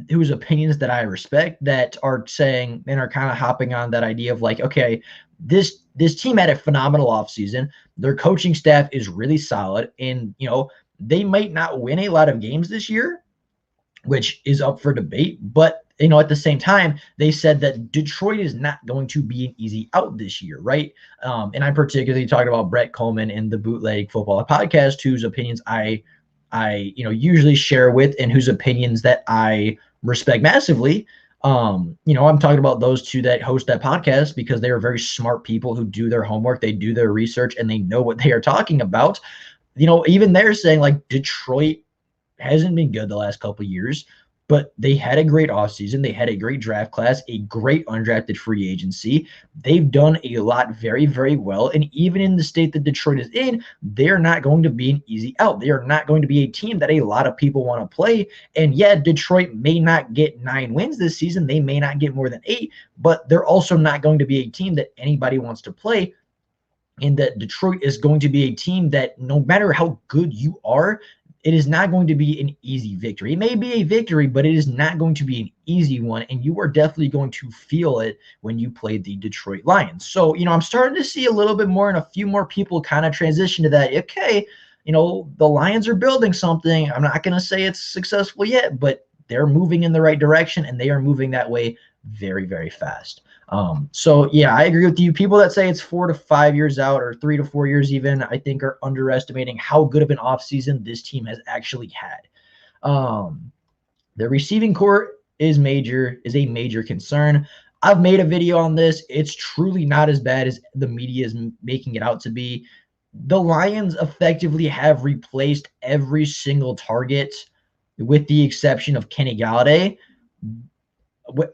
whose opinions that I respect that are saying and are kind of hopping on that idea of like, okay, this team had a phenomenal offseason. Their coaching staff is really solid, and they might not win a lot of games this year, which is up for debate, but at the same time, they said that Detroit is not going to be an easy out this year, right? And I'm particularly talking about Brett Coleman in the Bootleg Football podcast, whose opinions I usually share with, and whose opinions that I respect massively. I'm talking about those two that host that podcast because they are very smart people who do their homework, they do their research, and they know what they are talking about. Even they're saying like Detroit hasn't been good the last couple of years, but they had a great offseason. They had a great draft class, a great undrafted free agency. They've done a lot very, very well. And even in the state that Detroit is in, they're not going to be an easy out. They are not going to be a team that a lot of people want to play. And yeah, Detroit may not get 9 wins this season. They may not get more than 8, but they're also not going to be a team that anybody wants to play. And that Detroit is going to be a team that no matter how good you are, it is not going to be an easy victory. It may be a victory, but it is not going to be an easy one. And you are definitely going to feel it when you play the Detroit Lions. So, I'm starting to see a little bit more and a few more people kind of transition to that. Okay, the Lions are building something. I'm not going to say it's successful yet, but they're moving in the right direction, and they are moving that way very, very fast. So yeah, I agree with you. People that say it's 4 to 5 years out or 3 to 4 years even, I think are underestimating how good of an offseason this team has actually had. The receiving core is a major concern. I've made a video on this. It's truly not as bad as the media is making it out to be. The Lions effectively have replaced every single target with the exception of Kenny Golladay.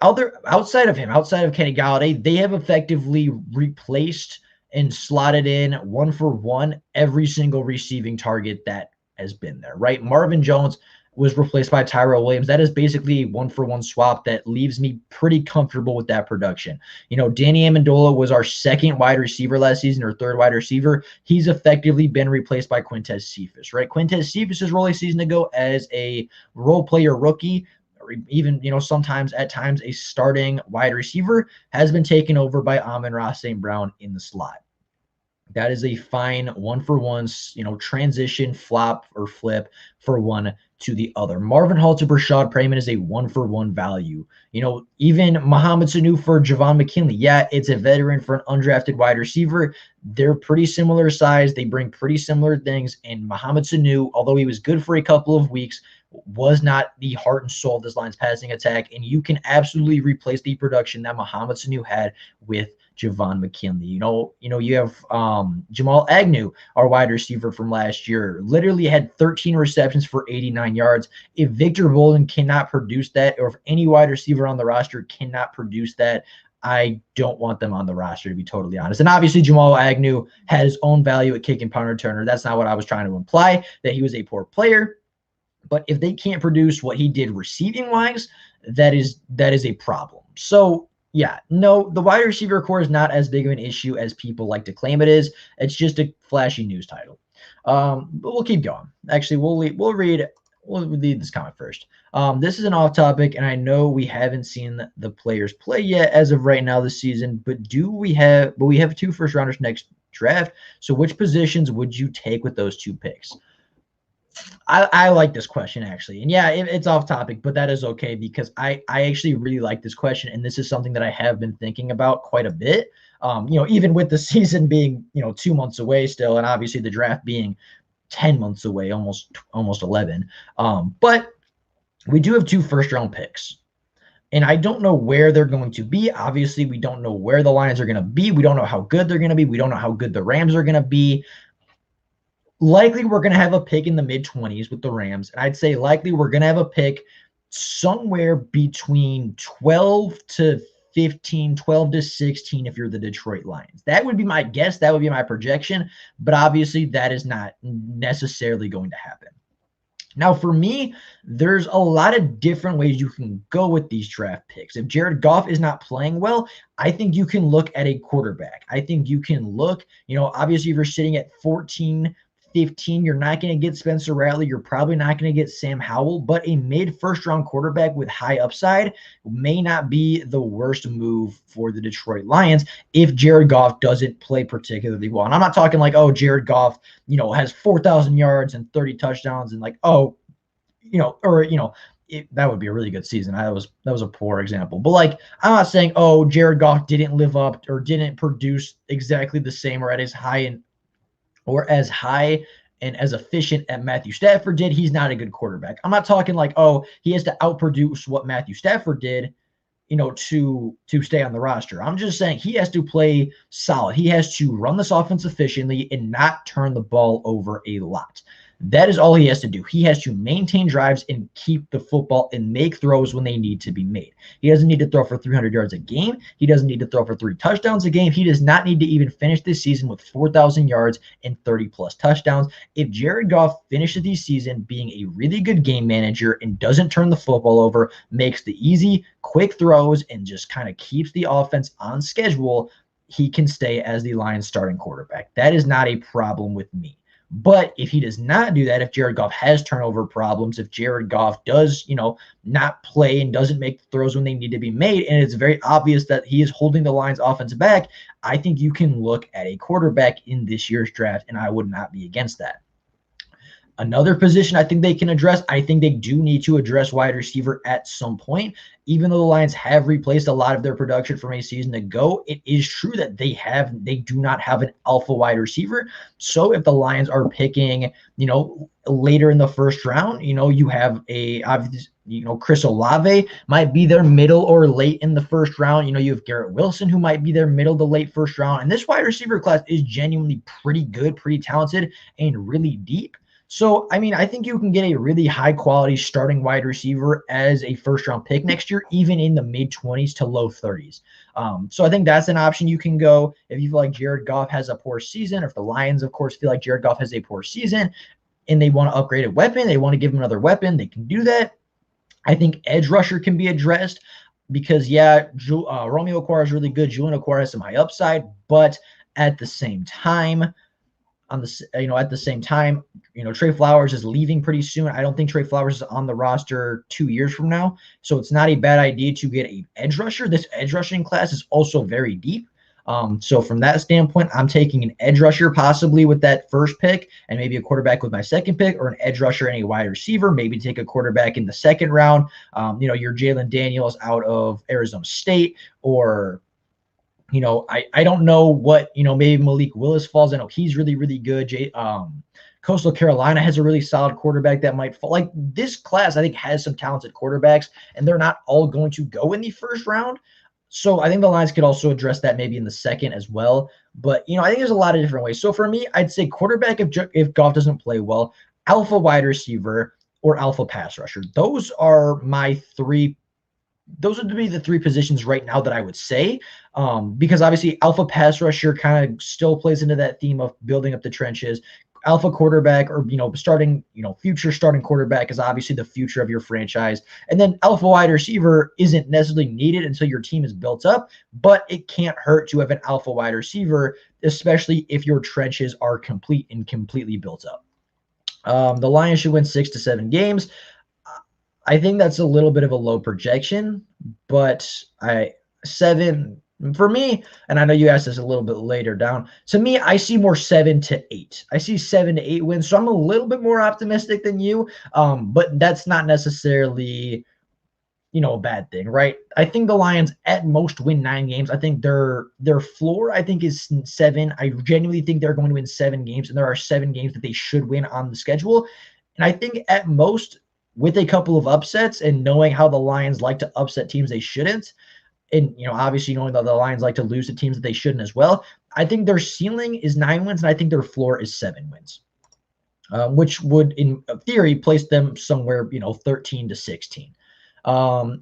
Outside of Kenny Golladay, they have effectively replaced and slotted in 1-for-1 every single receiving target that has been there, right? Marvin Jones was replaced by Tyrell Williams. That is basically a 1-for-1 swap that leaves me pretty comfortable with that production. Danny Amendola was our second wide receiver last season, or third wide receiver. He's effectively been replaced by Quintez Cephus, right? Quintez Cephus' role a season ago as a role player rookie, even, sometimes at times a starting wide receiver, has been taken over by Amon-Ra St. Brown in the slot. That is a fine 1-for-1, transition, flop or flip for one to the other. Marvin Hall to Brashad Perriman is a 1-for-1 value. Even Mohamed Sanu for Javon McKinley. Yeah, it's a veteran for an undrafted wide receiver. They're pretty similar size. They bring pretty similar things. And Mohamed Sanu, although he was good for a couple of weeks, was not the heart and soul of this Lions passing attack. And you can absolutely replace the production that Mohamed Sanu had with Javon McKinley. You have Jamal Agnew, our wide receiver from last year, literally had 13 receptions for 89 yards. If Victor Bolden cannot produce that, or if any wide receiver on the roster cannot produce that, I don't want them on the roster, to be totally honest. And obviously, Jamal Agnew had his own value at kick and punt returner. That's not what I was trying to imply, that he was a poor player. But if they can't produce what he did receiving-wise, that is a problem. So, yeah, no, the wide receiver core is not as big of an issue as people like to claim it is. It's just a flashy news title. But we'll keep going. Actually, we'll read this comment first. This is an off topic, and I know we haven't seen the players play yet as of right now this season. But we have 2 first rounders next draft. So which positions would you take with those 2 picks? I like this question, actually. And yeah, it's off topic, but that is okay because I actually really like this question. And this is something that I have been thinking about quite a bit. Even with the season being, 2 months away still, and obviously the draft being 10 months away, almost 11. But we do have 2 first-round picks. And I don't know where they're going to be. Obviously, we don't know where the Lions are going to be. We don't know how good they're going to be. We don't know how good the Rams are going to be. Likely we're going to have a pick in the mid-20s with the Rams. And I'd say likely we're going to have a pick somewhere between 12 to 15, 12 to 16 if you're the Detroit Lions. That would be my guess. That would be my projection. But obviously that is not necessarily going to happen. Now, for me, there's a lot of different ways you can go with these draft picks. If Jared Goff is not playing well, I think you can look at a quarterback. I think you can look, obviously if you're sitting at 14, 15, you're not going to get Spencer Rattler. You're probably not going to get Sam Howell, but a mid-first round quarterback with high upside may not be the worst move for the Detroit Lions if Jared Goff doesn't play particularly well. And I'm not talking like, oh, Jared Goff, has 4,000 yards and 30 touchdowns and like, that would be a really good season. That was a poor example. But like, I'm not saying, oh, Jared Goff didn't live up or didn't produce exactly the same or at as high and as efficient as Matthew Stafford did. He's not a good quarterback. I'm not talking like, oh, he has to outproduce what Matthew Stafford did, to stay on the roster. I'm just saying he has to play solid. He has to run this offense efficiently and not turn the ball over a lot. That is all he has to do. He has to maintain drives and keep the football and make throws when they need to be made. He doesn't need to throw for 300 yards a game. He doesn't need to throw for 3 touchdowns a game. He does not need to even finish this season with 4,000 yards and 30-plus touchdowns. If Jared Goff finishes the season being a really good game manager and doesn't turn the football over, makes the easy, quick throws, and just kind of keeps the offense on schedule, he can stay as the Lions starting quarterback. That is not a problem with me. But if he does not do that, if Jared Goff has turnover problems, if Jared Goff does, not play and doesn't make throws when they need to be made, and it's very obvious that he is holding the Lions offense back, I think you can look at a quarterback in this year's draft, and I would not be against that. Another position I think they can address, I think they do need to address wide receiver at some point. Even though the Lions have replaced a lot of their production from a season ago, it is true that they do not have an alpha wide receiver. So if the Lions are picking, later in the first round, you have Chris Olave might be their middle or late in the first round. You have Garrett Wilson, who might be their middle to late first round. And this wide receiver class is genuinely pretty good, pretty talented, and really deep. So, I think you can get a really high-quality starting wide receiver as a first-round pick next year, even in the mid-20s to low 30s. So I think that's an option you can go if you feel like Jared Goff has a poor season, or if the Lions, of course, feel like Jared Goff has a poor season and they want to upgrade a weapon, they want to give him another weapon, they can do that. I think edge rusher can be addressed because, Romeo Okwara is really good. Julian Okwara has some high upside, but at the same time, Trey Flowers is leaving pretty soon. I don't think Trey Flowers is on the roster 2 years from now. So it's not a bad idea to get an edge rusher. This edge rushing class is also very deep. So from that standpoint, I'm taking an edge rusher possibly with that first pick and maybe a quarterback with my second pick, or an edge rusher and a wide receiver, maybe take a quarterback in the second round. Your Jalen Daniels out of Arizona State, or I don't know what, maybe Malik Willis falls. I know he's really, really good. Coastal Carolina has a really solid quarterback that might fall. Like, this class, I think, has some talented quarterbacks, and they're not all going to go in the first round. So I think the Lions could also address that maybe in the second as well. But, I think there's a lot of different ways. So for me, I'd say quarterback if Goff doesn't play well, alpha wide receiver, or alpha pass rusher. Those would be the 3 positions right now that I would say, because obviously alpha pass rusher kind of still plays into that theme of building up the trenches. Alpha quarterback, or future starting quarterback, is obviously the future of your franchise. And then alpha wide receiver isn't necessarily needed until your team is built up, but it can't hurt to have an alpha wide receiver, especially if your trenches are complete and completely built up. The Lions should win 6 to 7 games. I think that's a little bit of a low projection, but 7 for me, and I know you asked this a little bit later down. To me, I see more 7 to 8. I see 7 to 8 wins, so I'm a little bit more optimistic than you. But that's not necessarily, a bad thing, right? I think the Lions at most win 9 games. I think their floor, I think, is 7. I genuinely think they're going to win 7 games, and there are 7 games that they should win on the schedule. And I think at most, with a couple of upsets and knowing how the Lions like to upset teams they shouldn't, and obviously knowing that the Lions like to lose to teams that they shouldn't as well, I think their ceiling is 9 wins, and I think their floor is 7 wins, which would, in theory, place them somewhere 13 to 16. If I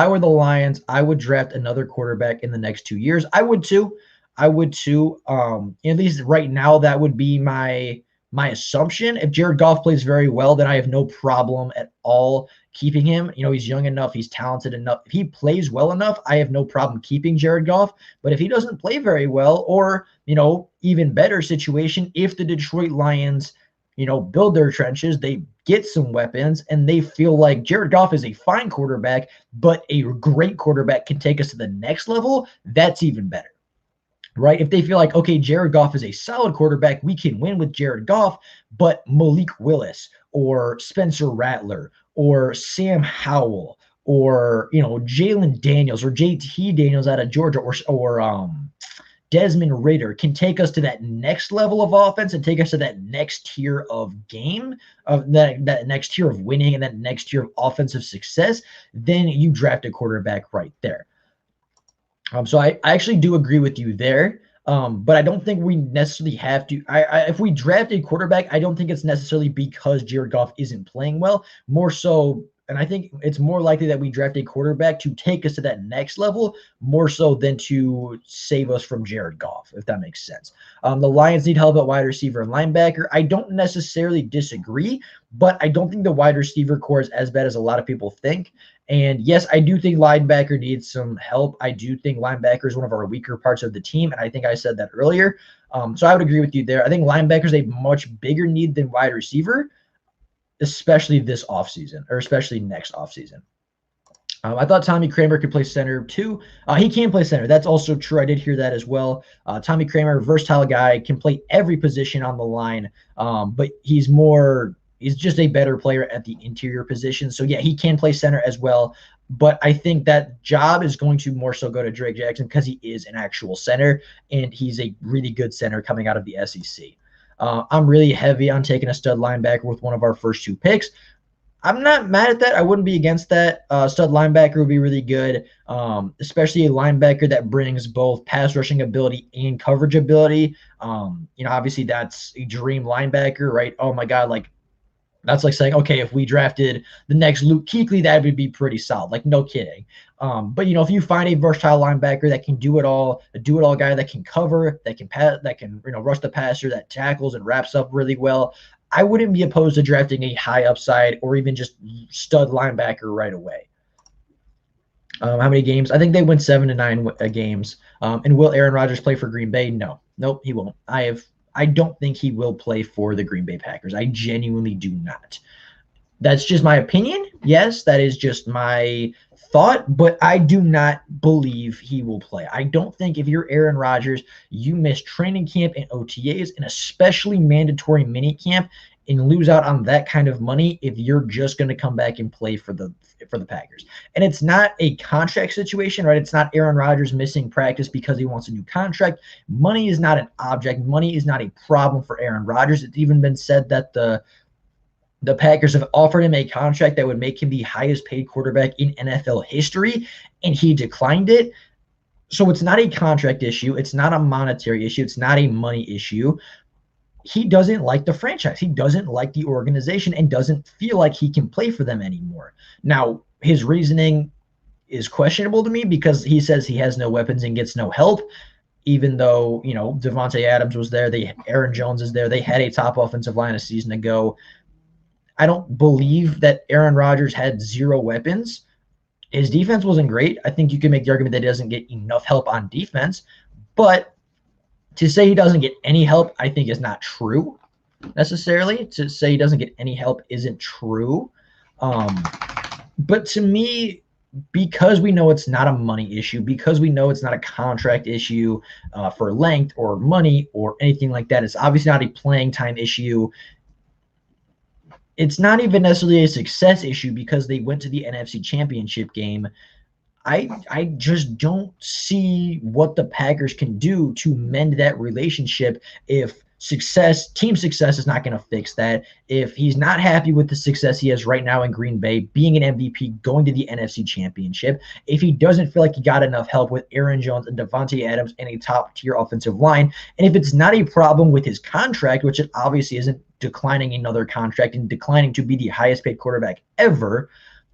were the Lions, I would draft another quarterback in the next 2 years. I would too. At least right now, that would be my assumption. If Jared Goff plays very well, then I have no problem at all keeping him. He's young enough, he's talented enough. If he plays well enough, I have no problem keeping Jared Goff. But if he doesn't play very well, or, even better situation, if the Detroit Lions, build their trenches, they get some weapons, and they feel like Jared Goff is a fine quarterback, but a great quarterback can take us to the next level, that's even better. Right? If they feel like, okay, Jared Goff is a solid quarterback, we can win with Jared Goff, but Malik Willis or Spencer Rattler or Sam Howell or Jalen Daniels or JT Daniels out of Georgia or Desmond Ridder can take us to that next level of offense and take us to that next tier of game, of that next tier of winning and that next tier of offensive success, then you draft a quarterback right there. So I actually do agree with you there. But I don't think we necessarily have to. If we draft a quarterback, I don't think it's necessarily because Jared Goff isn't playing well. More so, and I think it's more likely that we draft a quarterback to take us to that next level, more so than to save us from Jared Goff, if that makes sense. The Lions need help at wide receiver and linebacker. I don't necessarily disagree, but I don't think the wide receiver core is as bad as a lot of people think. And yes, I do think linebacker needs some help. I do think linebacker is one of our weaker parts of the team, and I think I said that earlier. So I would agree with you there. I think linebacker is a much bigger need than wide receiver, especially this offseason, or especially next offseason. I thought Tommy Kramer could play center too. He can play center. That's also true. I did hear that as well. Tommy Kramer, versatile guy, can play every position on the line, but he's just a better player at the interior position. So, yeah, he can play center as well. But I think that job is going to more so go to Drake Jackson because he is an actual center, and he's a really good center coming out of the SEC. I'm really heavy on taking a stud linebacker with one of our first 2 picks. I'm not mad at that. I wouldn't be against that. Stud linebacker would be really good, especially a linebacker that brings both pass rushing ability and coverage ability. Obviously that's a dream linebacker, right? Oh, my God, that's like saying, okay, if we drafted the next Luke Kuechly, that would be pretty solid. Like, no kidding. But if you find a versatile linebacker that can do it all, guy that can cover, that can pass, that can rush the passer, that tackles and wraps up really well, I wouldn't be opposed to drafting a high upside or even just stud linebacker right away. How many games? I think they win 7 to 9 games. And will Aaron Rodgers play for Green Bay? No. Nope, he won't. I don't think he will play for the Green Bay Packers. I genuinely do not. That's just my opinion. Yes, that is just my thought, but I do not believe he will play. I don't think if you're Aaron Rodgers, you miss training camp and OTAs and especially mandatory mini camp and lose out on that kind of money if you're just going to come back and play for the Packers. And it's not a contract situation, right? It's not Aaron Rodgers missing practice because he wants a new contract. Money is not an object. Money is not a problem for Aaron Rodgers. It's even been said that the Packers have offered him a contract that would make him the highest paid quarterback in NFL history, and he declined it. So it's not a contract issue. It's not a monetary issue. It's not a money issue. He doesn't like the franchise. He doesn't like the organization and doesn't feel like he can play for them anymore. Now, his reasoning is questionable to me because he says he has no weapons and gets no help, even though, Davante Adams was there. Aaron Jones is there. They had a top offensive line a season ago. I don't believe that Aaron Rodgers had 0 weapons. His defense wasn't great. I think you can make the argument that he doesn't get enough help on defense, but to say he doesn't get any help, I think is not true necessarily. To say he doesn't get any help isn't true. But to me, because we know it's not a money issue, because we know it's not a contract issue for length or money or anything like that, it's obviously not a playing time issue. It's not even necessarily a success issue because they went to the NFC Championship game. I just don't see what the Packers can do to mend that relationship if team success is not going to fix that. If he's not happy with the success he has right now in Green Bay, being an MVP, going to the NFC Championship, if he doesn't feel like he got enough help with Aaron Jones and Davante Adams and a top-tier offensive line, and if it's not a problem with his contract, which it obviously isn't, declining another contract and declining to be the highest-paid quarterback ever,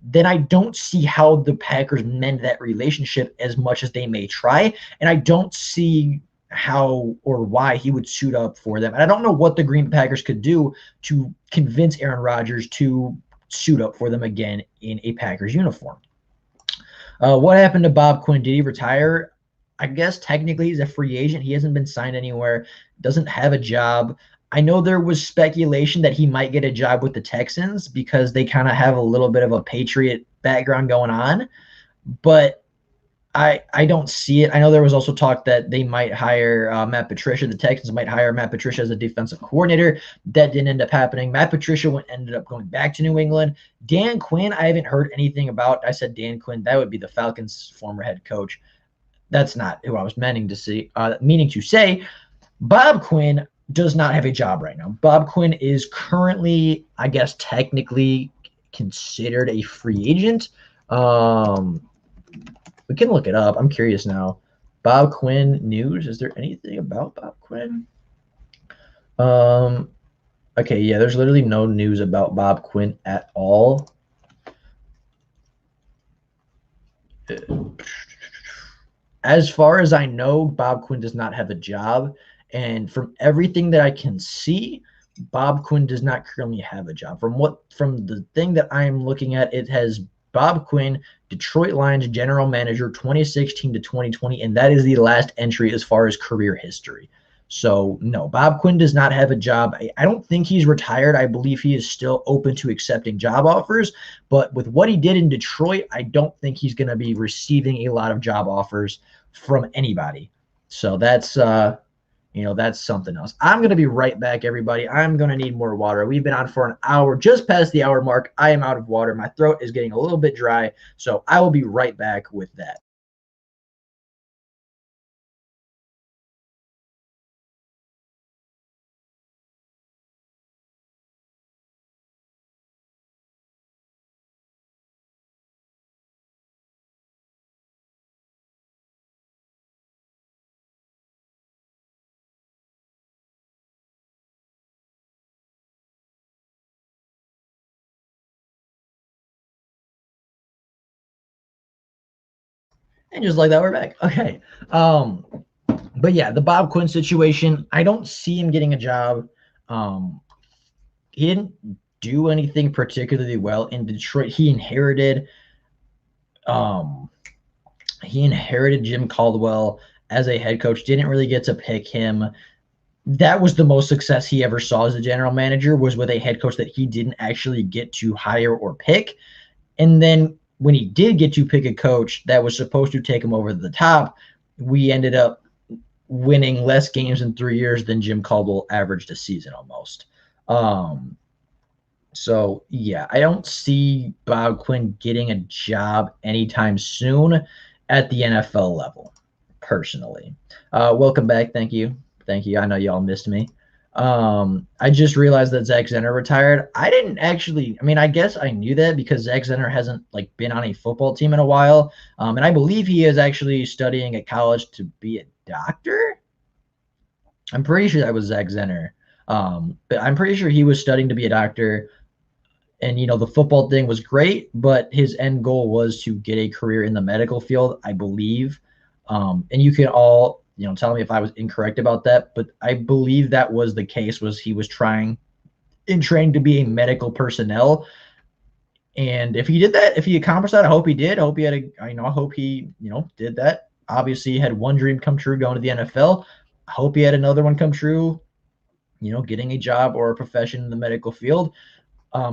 then I don't see how the Packers mend that relationship as much as they may try, and I don't see how or why he would suit up for them. And I don't know what the Green Bay Packers could do to convince Aaron Rodgers to suit up for them again in a Packers uniform. What happened to Bob Quinn? Did he retire? I guess technically he's a free agent. He hasn't been signed anywhere, doesn't have a job. I know there was speculation that he might get a job with the Texans because they kind of have a little bit of a Patriot background going on, but I don't see it. I know there was also talk that they might hire Matt Patricia. The Texans might hire Matt Patricia as a defensive coordinator. That didn't end up happening. Matt Patricia ended up going back to New England. Dan Quinn, I haven't heard anything about. I said Dan Quinn, that would be the Falcons' former head coach. That's not who I was meaning to say. Bob Quinn does not have a job right now. Bob Quinn is currently, I guess, technically considered a free agent. We can look it up. I'm curious now. Bob Quinn news. Is there anything about Bob Quinn? Okay, yeah, there's literally no news about Bob Quinn at all. As far as I know, Bob Quinn does not have a job. And from everything that I can see, Bob Quinn does not currently have a job. From the thing that I am looking at, it has Bob Quinn, Detroit Lions general manager, 2016 to 2020, and that is the last entry as far as career history. So no, Bob Quinn does not have a job. I don't think he's retired. I believe he is still open to accepting job offers, but with what he did in Detroit, I don't think he's going to be receiving a lot of job offers from anybody. So that's that's something else. I'm going to be right back, everybody. I'm going to need more water. We've been on for an hour, just past the hour mark. I am out of water. My throat is getting a little bit dry, so I will be right back with that. And just like that, we're back. Okay. But yeah, the Bob Quinn situation, I don't see him getting a job. He didn't do anything particularly well in Detroit. He inherited Jim Caldwell as a head coach, didn't really get to pick him. That was the most success he ever saw as a general manager, was with a head coach that he didn't actually get to hire or pick. And then when he did get to pick a coach that was supposed to take him over the top, we ended up winning less games in 3 years than Jim Caldwell averaged a season almost. So yeah, I don't see Bob Quinn getting a job anytime soon at the NFL level, personally. Welcome back. Thank you. Thank you. I know y'all missed me. I just realized that Zach Zenner retired. I didn't actually, I mean, I guess I knew that because Zach Zenner hasn't like been on a football team in a while. And I believe he is actually studying at college to be a doctor. I'm pretty sure that was Zach Zenner. But I'm pretty sure he was studying to be a doctor. And, the football thing was great, but his end goal was to get a career in the medical field, I believe. And you can all, tell me if I was incorrect about that, but I believe that was the case, was he was trying to be a medical personnel. And if he did that, if he accomplished that, I hope he did. I hope he had I hope he, did that. Obviously he had one dream come true going to the NFL. I hope he had another one come true, getting a job or a profession in the medical field.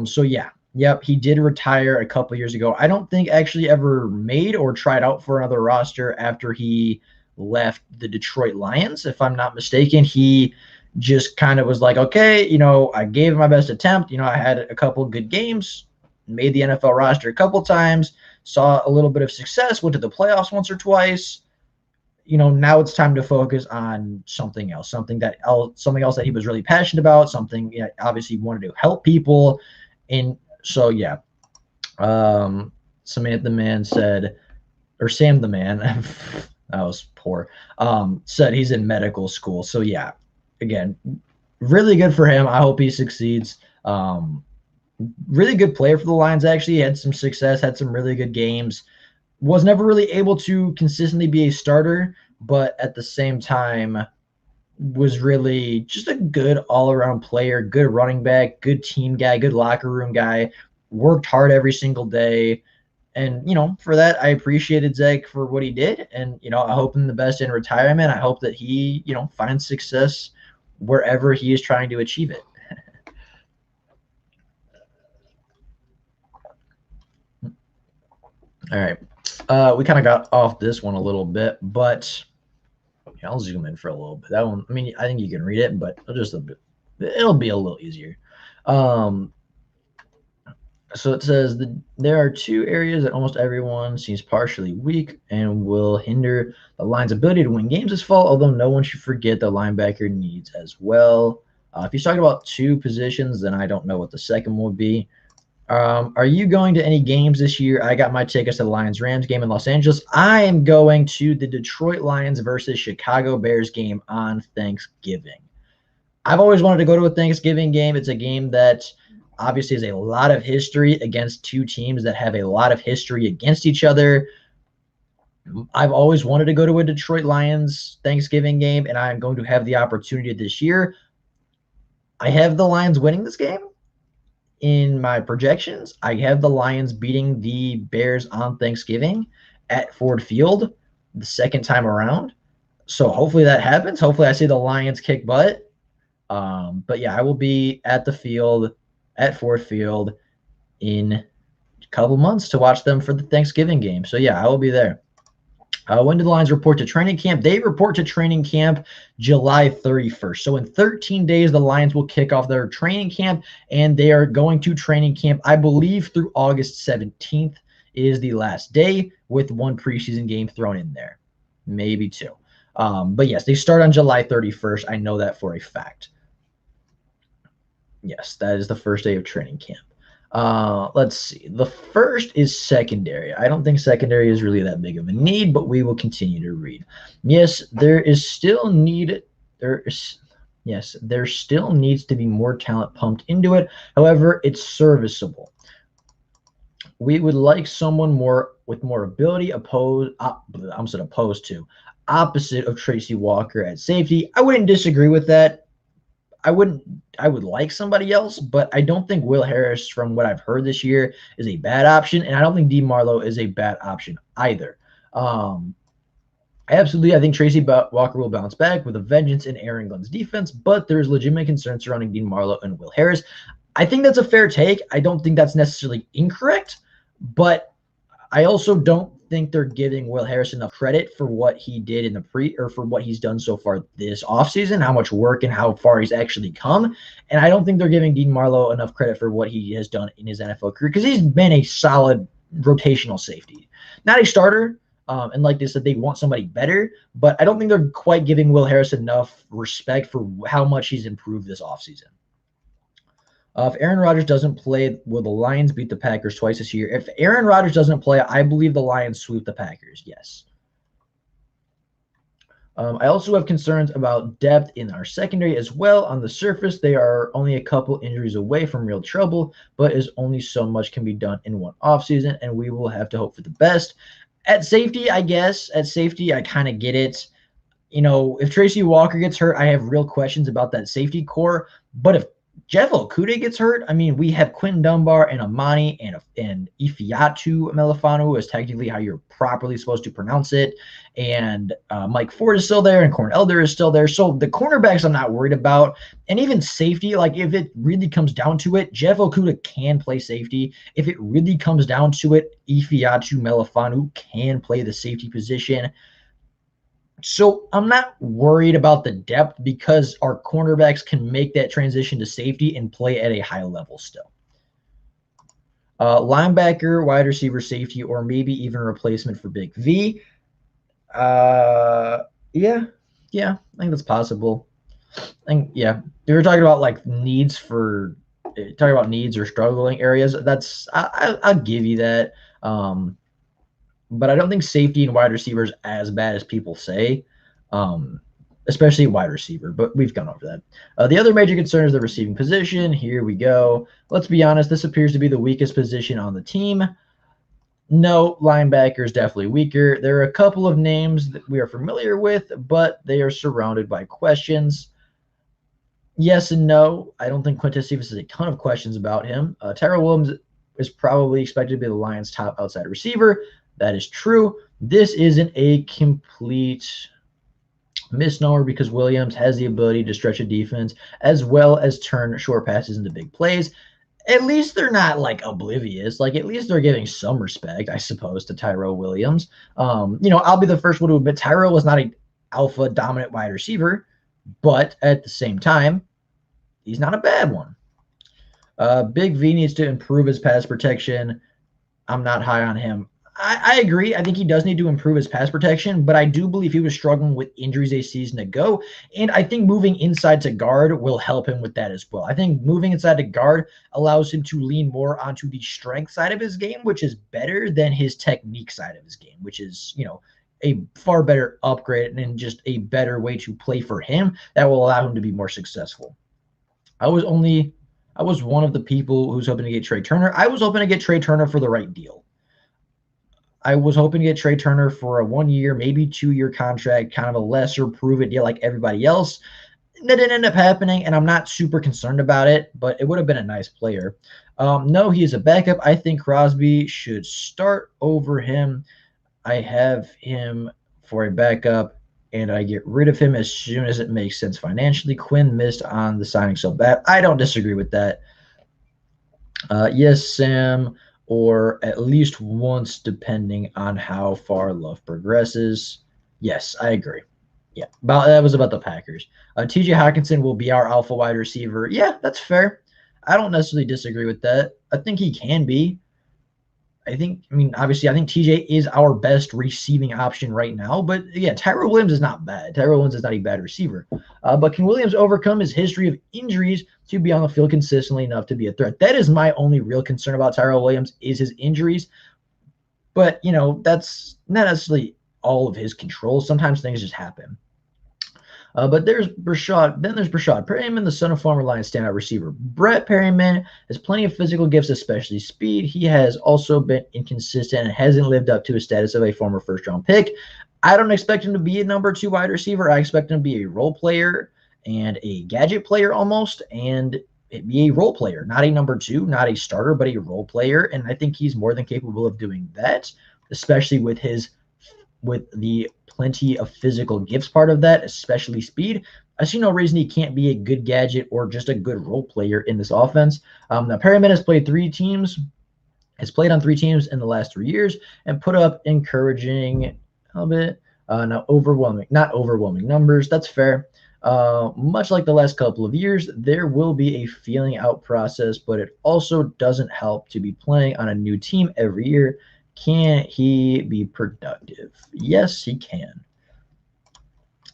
So yeah, yep, he did retire a couple years ago. I don't think actually ever made or tried out for another roster after he left the Detroit Lions, if I'm not mistaken. He just kind of was like, okay, I gave my best attempt. I had a couple good games, made the NFL roster a couple times, saw a little bit of success, went to the playoffs once or twice. Now it's time to focus on something else, something else that he was really passionate about, something obviously he wanted to help people. And so, yeah, Samantha Man said, or Sam the Man, that was poor, said he's in medical school. So yeah, again, really good for him. I hope he succeeds. Really good player for the Lions, actually. Had some success, had some really good games. Was never really able to consistently be a starter, but at the same time was really just a good all-around player, good running back, good team guy, good locker room guy, worked hard every single day. And, for that, I appreciated Zach for what he did. And, I hope him the best in retirement. I hope that he, finds success wherever he is trying to achieve it. All right. We kind of got off this one a little bit, but yeah, I'll zoom in for a little bit. That one, I mean, I think you can read it, but it'll be a little easier. So it says that there are two areas that almost everyone seems partially weak and will hinder the Lions' ability to win games this fall, although no one should forget the linebacker needs as well. If he's talking about two positions, then I don't know what the second will be. Are you going to any games this year? I got my tickets to the Lions-Rams game in Los Angeles. I am going to the Detroit Lions versus Chicago Bears game on Thanksgiving. I've always wanted to go to a Thanksgiving game. It's a game that obviously has a lot of history against two teams that have a lot of history against each other. I've always wanted to go to a Detroit Lions Thanksgiving game, and I'm going to have the opportunity this year. I have the Lions winning this game. In my projections, I have the Lions beating the Bears on Thanksgiving at Ford Field the second time around. So hopefully that happens. Hopefully I see the Lions kick butt. But yeah, I will be at the field at Ford Field in a couple months to watch them for the Thanksgiving game. So yeah, I will be there. When do the Lions report to training camp? They report to training camp July 31st. So in 13 days, the Lions will kick off their training camp, and they are going to training camp, I believe, through August 17th is the last day, with one preseason game thrown in there, maybe two. But yes, they start on July 31st. I know that for a fact. Yes, that is the first day of training camp. Let's see. The first is secondary. I don't think secondary is really that big of a need, but we will continue to read. Yes, there still needs to be more talent pumped into it. However, it's serviceable. We would like someone with more ability opposite of Tracy Walker at safety. I wouldn't disagree with that. I would like somebody else, but I don't think Will Harris, from what I've heard this year, is a bad option, and I don't think Dean Marlowe is a bad option either. I think Tracy Walker will bounce back with a vengeance in Aaron Glenn's defense, but there's legitimate concern surrounding Dean Marlowe and Will Harris. I think that's a fair take. I don't think that's necessarily incorrect, but I also don't think they're giving Will Harris enough credit for what he did in for what he's done so far this offseason, how much work and how far he's actually come. And I don't think they're giving Dean Marlowe enough credit for what he has done in his NFL career, because he's been a solid rotational safety, not a starter. And like they said, they want somebody better, but I don't think they're quite giving Will Harris enough respect for how much he's improved this offseason. If Aaron Rodgers doesn't play, will the Lions beat the Packers twice this year? If Aaron Rodgers doesn't play, I believe the Lions sweep the Packers, yes. I also have concerns about depth in our secondary as well. On the surface, they are only a couple injuries away from real trouble, but is only so much can be done in one offseason, and we will have to hope for the best. At safety, I guess. At safety, I kind of get it. You know, if Tracy Walker gets hurt, I have real questions about that safety core. But if Jeff Okudah gets hurt, I mean, we have Quinton Dunbar and Amani and Ifeatu Melifonwu is technically how you're properly supposed to pronounce it. And Mike Ford is still there, and Corn Elder is still there. So the cornerbacks I'm not worried about. And even safety, like if it really comes down to it, Jeff Okudah can play safety. If it really comes down to it, Ifeatu Melifonwu can play the safety position. So I'm not worried about the depth because our cornerbacks can make that transition to safety and play at a high level still. Linebacker, wide receiver, safety, or maybe even a replacement for Big V. Yeah, I think that's possible. They were talking about like needs or struggling areas. I'll give you that. But I don't think safety and wide receiver is as bad as people say, especially wide receiver. But we've gone over that. The other major concern is the receiving position. Here we go. Let's be honest. This appears to be the weakest position on the team. No, linebacker is definitely weaker. There are a couple of names that we are familiar with, but they are surrounded by questions. Yes and no. I don't think Quintez Cephus has a ton of questions about him. Tyrell Williams is probably expected to be the Lions' top outside receiver. That is true. This isn't a complete misnomer because Williams has the ability to stretch a defense as well as turn short passes into big plays. at least they're not like oblivious. Like at least they're giving some respect, I suppose, to Tyrell Williams. I'll be the first one to admit Tyrell was not a alpha dominant wide receiver, but at the same time, he's not a bad one. Big V needs to improve his pass protection. I'm not high on him. I agree. I think he does need to improve his pass protection, but I do believe he was struggling with injuries a season ago. And I think moving inside to guard will help him with that as well. I think moving inside to guard allows him to lean more onto the strength side of his game, which is better than his technique side of his game, which is, a far better upgrade and just a better way to play for him that will allow him to be more successful. I was one of the people who's hoping to get Trey Turner. I was hoping to get Trey Turner for the right deal. I was hoping to get Trey Turner for a 1 year, maybe 2 year contract, kind of a lesser prove it deal like everybody else. That didn't end up happening, and I'm not super concerned about it, but it would have been a nice player. No, he is a backup. I think Crosby should start over him. I have him for a backup, and I get rid of him as soon as it makes sense financially. Quinn missed on the signing so bad. I don't disagree with that. Yes, Sam, or at least once, depending on how far Love progresses. Yes, I agree. Yeah, that was about the Packers. TJ Hockenson will be our alpha wide receiver. Yeah, that's fair. I don't necessarily disagree with that. I think he can be. Obviously, I think TJ is our best receiving option right now. But yeah, Tyrell Williams is not bad. Tyrell Williams is not a bad receiver. But can Williams overcome his history of injuries to be on the field consistently enough to be a threat? That is my only real concern about Tyrell Williams is his injuries. But, that's not necessarily all of his control. Sometimes things just happen. But there's Brashad. Then there's Brashad Perryman, the son of former Lions standout receiver Brett Perryman, has plenty of physical gifts, especially speed. He has also been inconsistent and hasn't lived up to his status of a former first-round pick. I don't expect him to be a number 2 wide receiver. I expect him to be a role player and a gadget player almost, and be a role player, not a number 2, not a starter, but a role player. And I think he's more than capable of doing that, especially with the plenty of physical gifts part of that, especially speed. I see no reason he can't be a good gadget or just a good role player in this offense. Now, Perryman has played on 3 teams in the last 3 years and put up encouraging, not overwhelming numbers. That's fair. Much like the last couple of years, there will be a feeling out process, but it also doesn't help to be playing on a new team every year. Can he be productive? Yes, he can.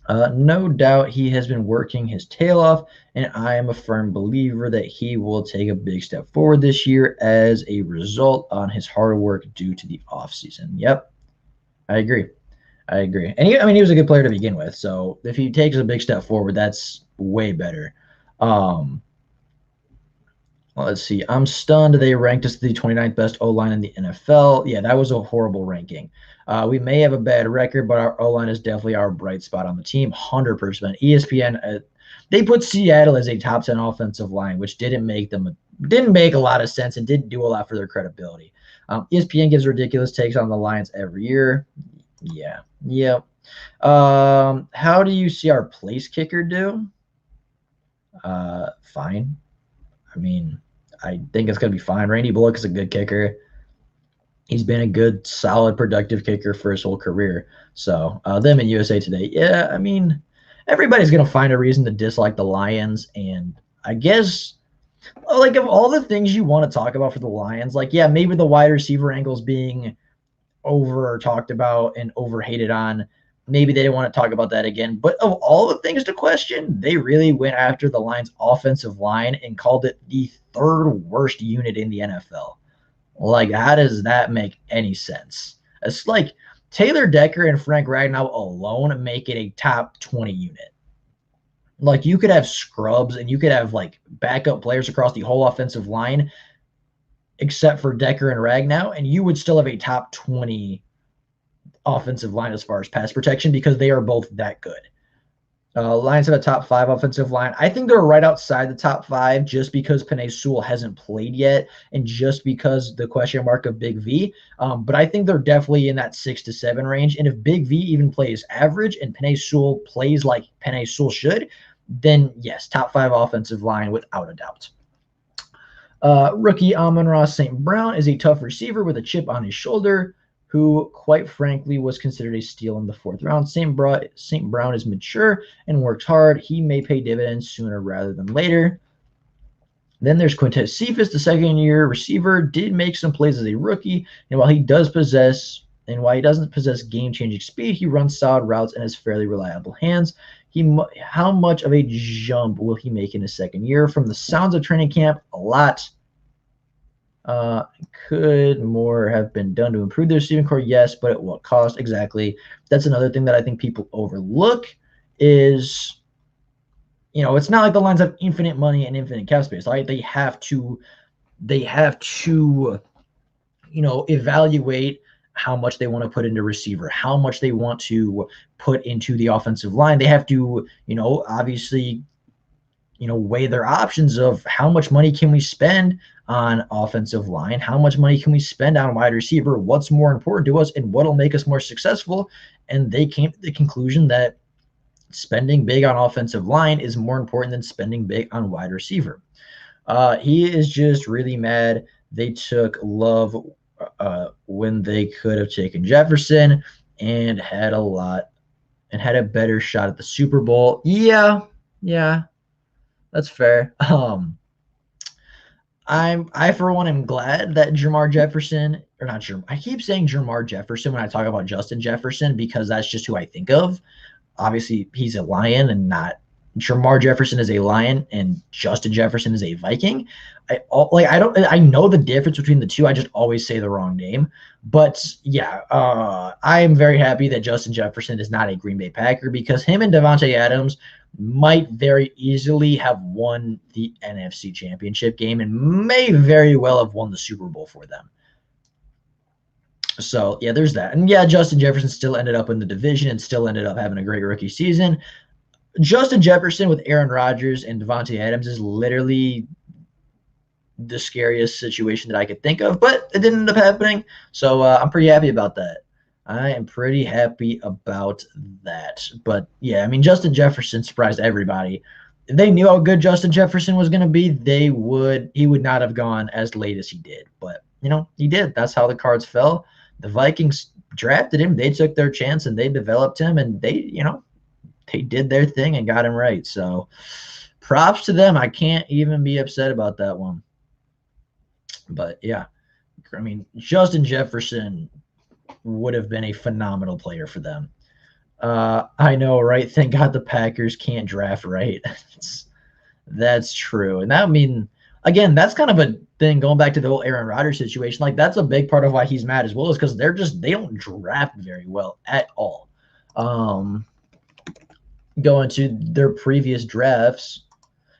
No doubt he has been working his tail off, and I am a firm believer that he will take a big step forward this year as a result on his hard work due to the offseason. Yep, I agree. And he was a good player to begin with, so if he takes a big step forward, that's way better. Let's see. I'm stunned they ranked us the 29th best O-line in the NFL. Yeah, that was a horrible ranking. We may have a bad record, but our O-line is definitely our bright spot on the team, 100%. ESPN, they put Seattle as a top 10 offensive line, which didn't make a lot of sense and didn't do a lot for their credibility. ESPN gives ridiculous takes on the Lions every year. Yeah. How do you see our place kicker do? Fine. I think it's going to be fine. Randy Bullock is a good kicker. He's been a good, solid, productive kicker for his whole career. So them in USA Today, yeah, everybody's going to find a reason to dislike the Lions. And I guess, of all the things you want to talk about for the Lions, maybe the wide receiver angles being over talked about and over hated on. Maybe they didn't want to talk about that again. But of all the things to question, they really went after the Lions' offensive line and called it the 3rd worst unit in the NFL. How does that make any sense? It's like Taylor Decker and Frank Ragnow alone make it a top 20 unit. You could have scrubs and you could have backup players across the whole offensive line, except for Decker and Ragnow, and you would still have a top 20 offensive line as far as pass protection because they are both that good. Lions have a top 5 offensive line. I think they're right outside the top 5 just because Penei Sewell hasn't played yet and just because the question mark of Big V. But I think they're definitely in that 6 to 7 range. And if Big V even plays average and Penei Sewell plays like Penei Sewell should, then yes, top 5 offensive line without a doubt. Rookie Amon-Ra St. Brown is a tough receiver with a chip on his shoulder, who, quite frankly, was considered a steal in the 4th round. St. Brown is mature and works hard. He may pay dividends sooner rather than later. Then there's Quintez Cephas, the second-year receiver, did make some plays as a rookie, and while he doesn't possess game-changing speed, he runs solid routes and has fairly reliable hands. How much of a jump will he make in his second year? From the sounds of training camp, a lot. Could more have been done to improve their receiving core? Yes, but at what cost? Exactly. That's another thing that I think people overlook is, it's not like the Lions have infinite money and infinite cap space. Right? They have to, evaluate how much they want to put into receiver, how much they want to put into the offensive line. They have to, obviously, weigh their options of how much money can we spend on offensive line, how much money can we spend on wide receiver, what's more important to us, and what'll make us more successful. And they came to the conclusion that spending big on offensive line is more important than spending big on wide receiver. He is just really mad they took Love when they could have taken Jefferson and had a better shot at the Super Bowl. Yeah, that's fair. I for one am glad that Jermar Jefferson, or not Jermar, I keep saying Jermar Jefferson when I talk about Justin Jefferson because that's just who I think of. Obviously, he's a Lion and not Jermar Jefferson is a Lion and Justin Jefferson is a Viking. I know the difference between the two. I just always say the wrong name. But yeah, I am very happy that Justin Jefferson is not a Green Bay Packer because him and Davante Adams might very easily have won the NFC Championship game and may very well have won the Super Bowl for them. So yeah, there's that. And yeah, Justin Jefferson still ended up in the division and still ended up having a great rookie season. Justin Jefferson with Aaron Rodgers and Davante Adams is literally the scariest situation that I could think of, but it didn't end up happening. So I'm pretty happy about that. I am pretty happy about that. But yeah, I mean, Justin Jefferson surprised everybody. If they knew how good Justin Jefferson was going to be, he would not have gone as late as he did. But, he did. That's how the cards fell. The Vikings drafted him. They took their chance and they developed him and they did their thing and got him right. So props to them. I can't even be upset about that one. But yeah, I mean, Justin Jefferson would have been a phenomenal player for them. I know, right? Thank God the Packers can't draft right. That's true. And again, that's kind of a thing going back to the whole Aaron Rodgers situation. Like, that's a big part of why he's mad as well, is because they don't draft very well at all. Going to their previous drafts,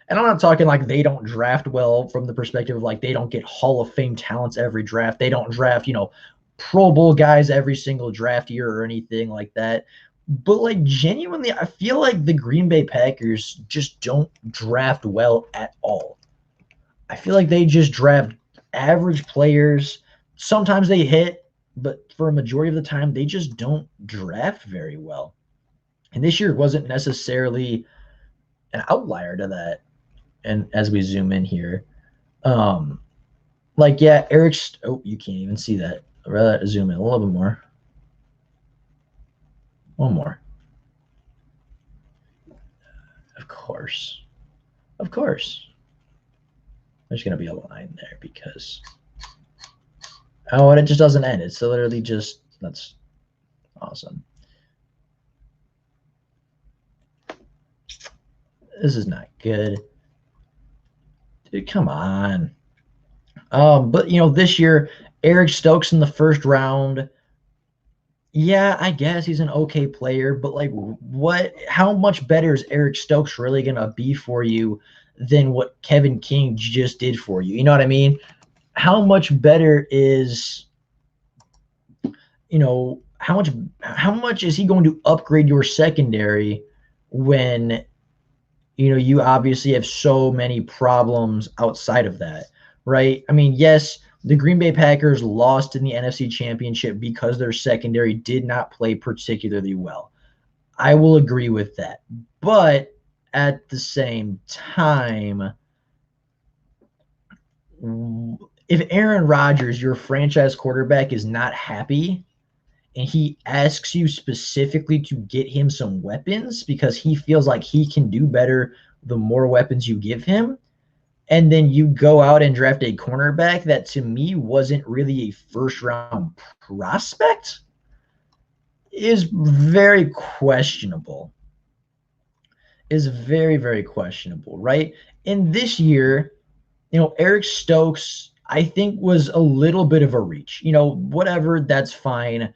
and I'm not talking like they don't draft well from the perspective of like they don't get Hall of Fame talents every draft. They don't draft, Pro Bowl guys every single draft year or anything like that. But like genuinely, I feel like the Green Bay Packers just don't draft well at all. I feel like they just draft average players. Sometimes they hit, but for a majority of the time, they just don't draft very well. And this year wasn't necessarily an outlier to that. And as we zoom in here, you can't even see that. I'd rather zoom in a little bit more. One more. Of course. There's going to be a line there because, and it just doesn't end. It's literally just, that's awesome. This is not good. Dude, come on. But, this year, Eric Stokes in the first round, yeah, I guess he's an okay player, but like how much better is Eric Stokes really going to be for you than what Kevin King just did for you? You know what I mean? How much better is, how much is he going to upgrade your secondary when, you obviously have so many problems outside of that, right? I mean, yes, the Green Bay Packers lost in the NFC Championship because their secondary did not play particularly well. I will agree with that. But at the same time, if Aaron Rodgers, your franchise quarterback, is not happy and he asks you specifically to get him some weapons because he feels like he can do better the more weapons you give him, and then you go out and draft a cornerback that to me wasn't really a first round prospect, is very questionable. Is very, very questionable, right? In this year, Eric Stokes, I think, was a little bit of a reach. Whatever, that's fine.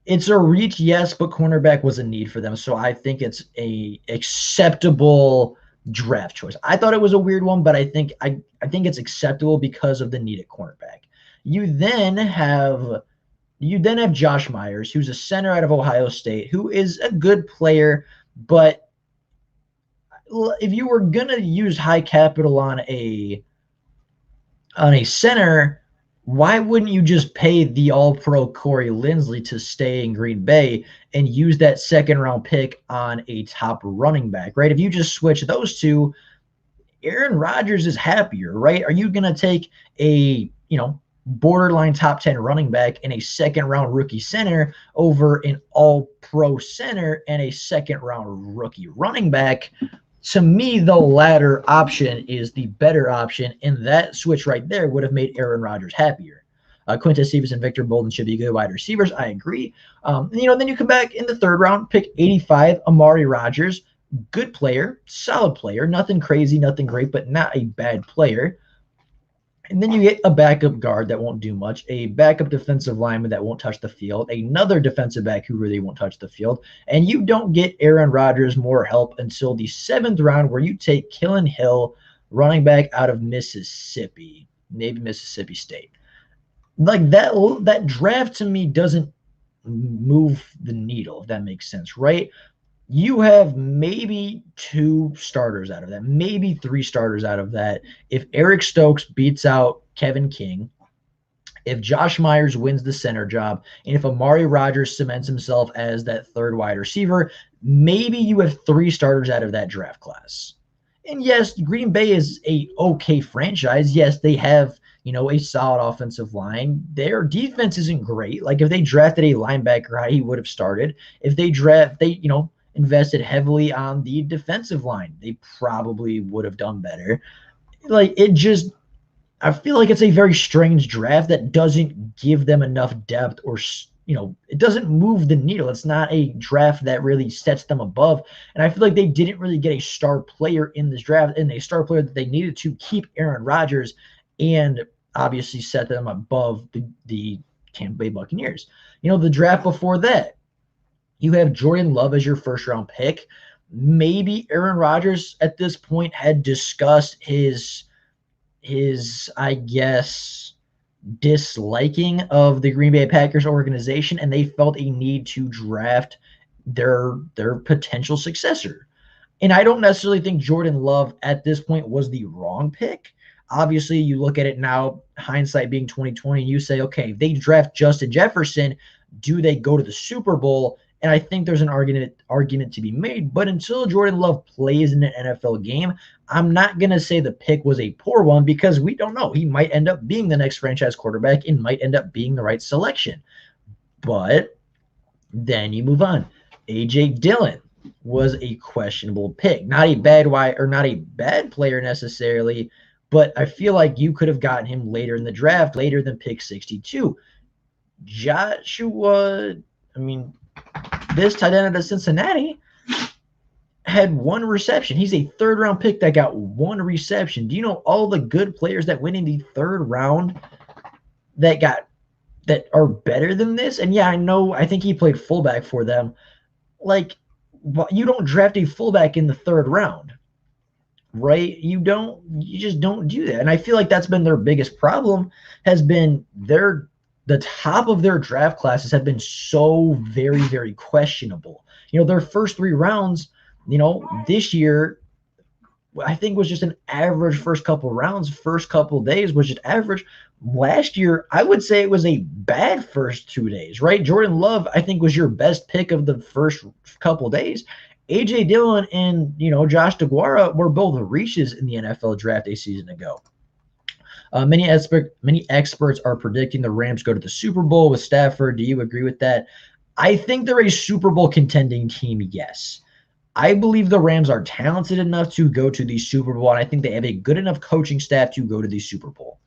It's a reach, yes, but cornerback was a need for them. So I think it's a acceptable draft choice. I thought it was a weird one, but I think it's acceptable because of the need at cornerback. You then have Josh Myers, who's a center out of Ohio State, who is a good player, but if you were gonna use high capital on a center, why wouldn't you just pay the all-pro Corey Linsley to stay in Green Bay and use that second-round pick on a top running back, right? If you just switch those two, Aaron Rodgers is happier, right? Are you going to take a, borderline top 10 running back and a second-round rookie center over an all-pro center and a second-round rookie running back? To me, the latter option is the better option, and that switch right there would have made Aaron Rodgers happier. Quintez Cephus and Victor Bolden should be good wide receivers. I agree. Then you come back in the third round, pick 85, Amari Rodgers, good player, solid player, nothing crazy, nothing great, but not a bad player. And then you get a backup guard that won't do much, a backup defensive lineman that won't touch the field, another defensive back who really won't touch the field, and you don't get Aaron Rodgers more help until the 7th round where you take Kylin Hill, running back out of Mississippi, maybe Mississippi State. Like that draft to me doesn't move the needle, if that makes sense, right? You have maybe 2 starters out of that, maybe 3 starters out of that. If Eric Stokes beats out Kevin King, if Josh Myers wins the center job, and if Amari Rodgers cements himself as that third wide receiver, maybe you have 3 starters out of that draft class. And yes, Green Bay is a okay franchise. Yes, they have, a solid offensive line. Their defense isn't great. Like if they drafted a linebacker, he would have started. If they invested heavily on the defensive line, they probably would have done better. I feel like it's a very strange draft that doesn't give them enough depth, or it doesn't move the needle. It's not a draft that really sets them above. And I feel like they didn't really get a star player in this draft, and a star player that they needed to keep Aaron Rodgers and obviously set them above the Tampa Bay Buccaneers. The draft before that, you have Jordan Love as your first-round pick. Maybe Aaron Rodgers at this point had discussed his I guess, disliking of the Green Bay Packers organization, and they felt a need to draft their potential successor. And I don't necessarily think Jordan Love at this point was the wrong pick. Obviously, you look at it now, hindsight being 2020, and you say, okay, if they draft Justin Jefferson, do they go to the Super Bowl? And I think there's an argument to be made. But until Jordan Love plays in an NFL game, I'm not going to say the pick was a poor one, because we don't know. He might end up being the next franchise quarterback and might end up being the right selection. But then you move on. A.J. Dillon was a questionable pick. Not a bad player necessarily, but I feel like you could have gotten him later in the draft, later than pick 62. Joshua, this tight end out of Cincinnati had 1 reception. He's a third-round pick that got 1 reception. Do you know all the good players that went in the third round that are better than this? And yeah, I think he played fullback for them. Like, you don't draft a fullback in the third round, right? You just don't do that. And I feel like that's been their biggest problem, has been the top of their draft classes have been so very, very questionable. Their first 3 rounds, this year, I think was just an average first couple rounds. First couple days was just average. Last year, I would say it was a bad first 2 days, right? Jordan Love, I think, was your best pick of the first couple days. A.J. Dillon and, Josh DeGuara were both reaches in the NFL draft a season ago. Many experts are predicting the Rams go to the Super Bowl with Stafford. Do you agree with that? I think they're a Super Bowl contending team, yes. I believe the Rams are talented enough to go to the Super Bowl, and I think they have a good enough coaching staff to go to the Super Bowl.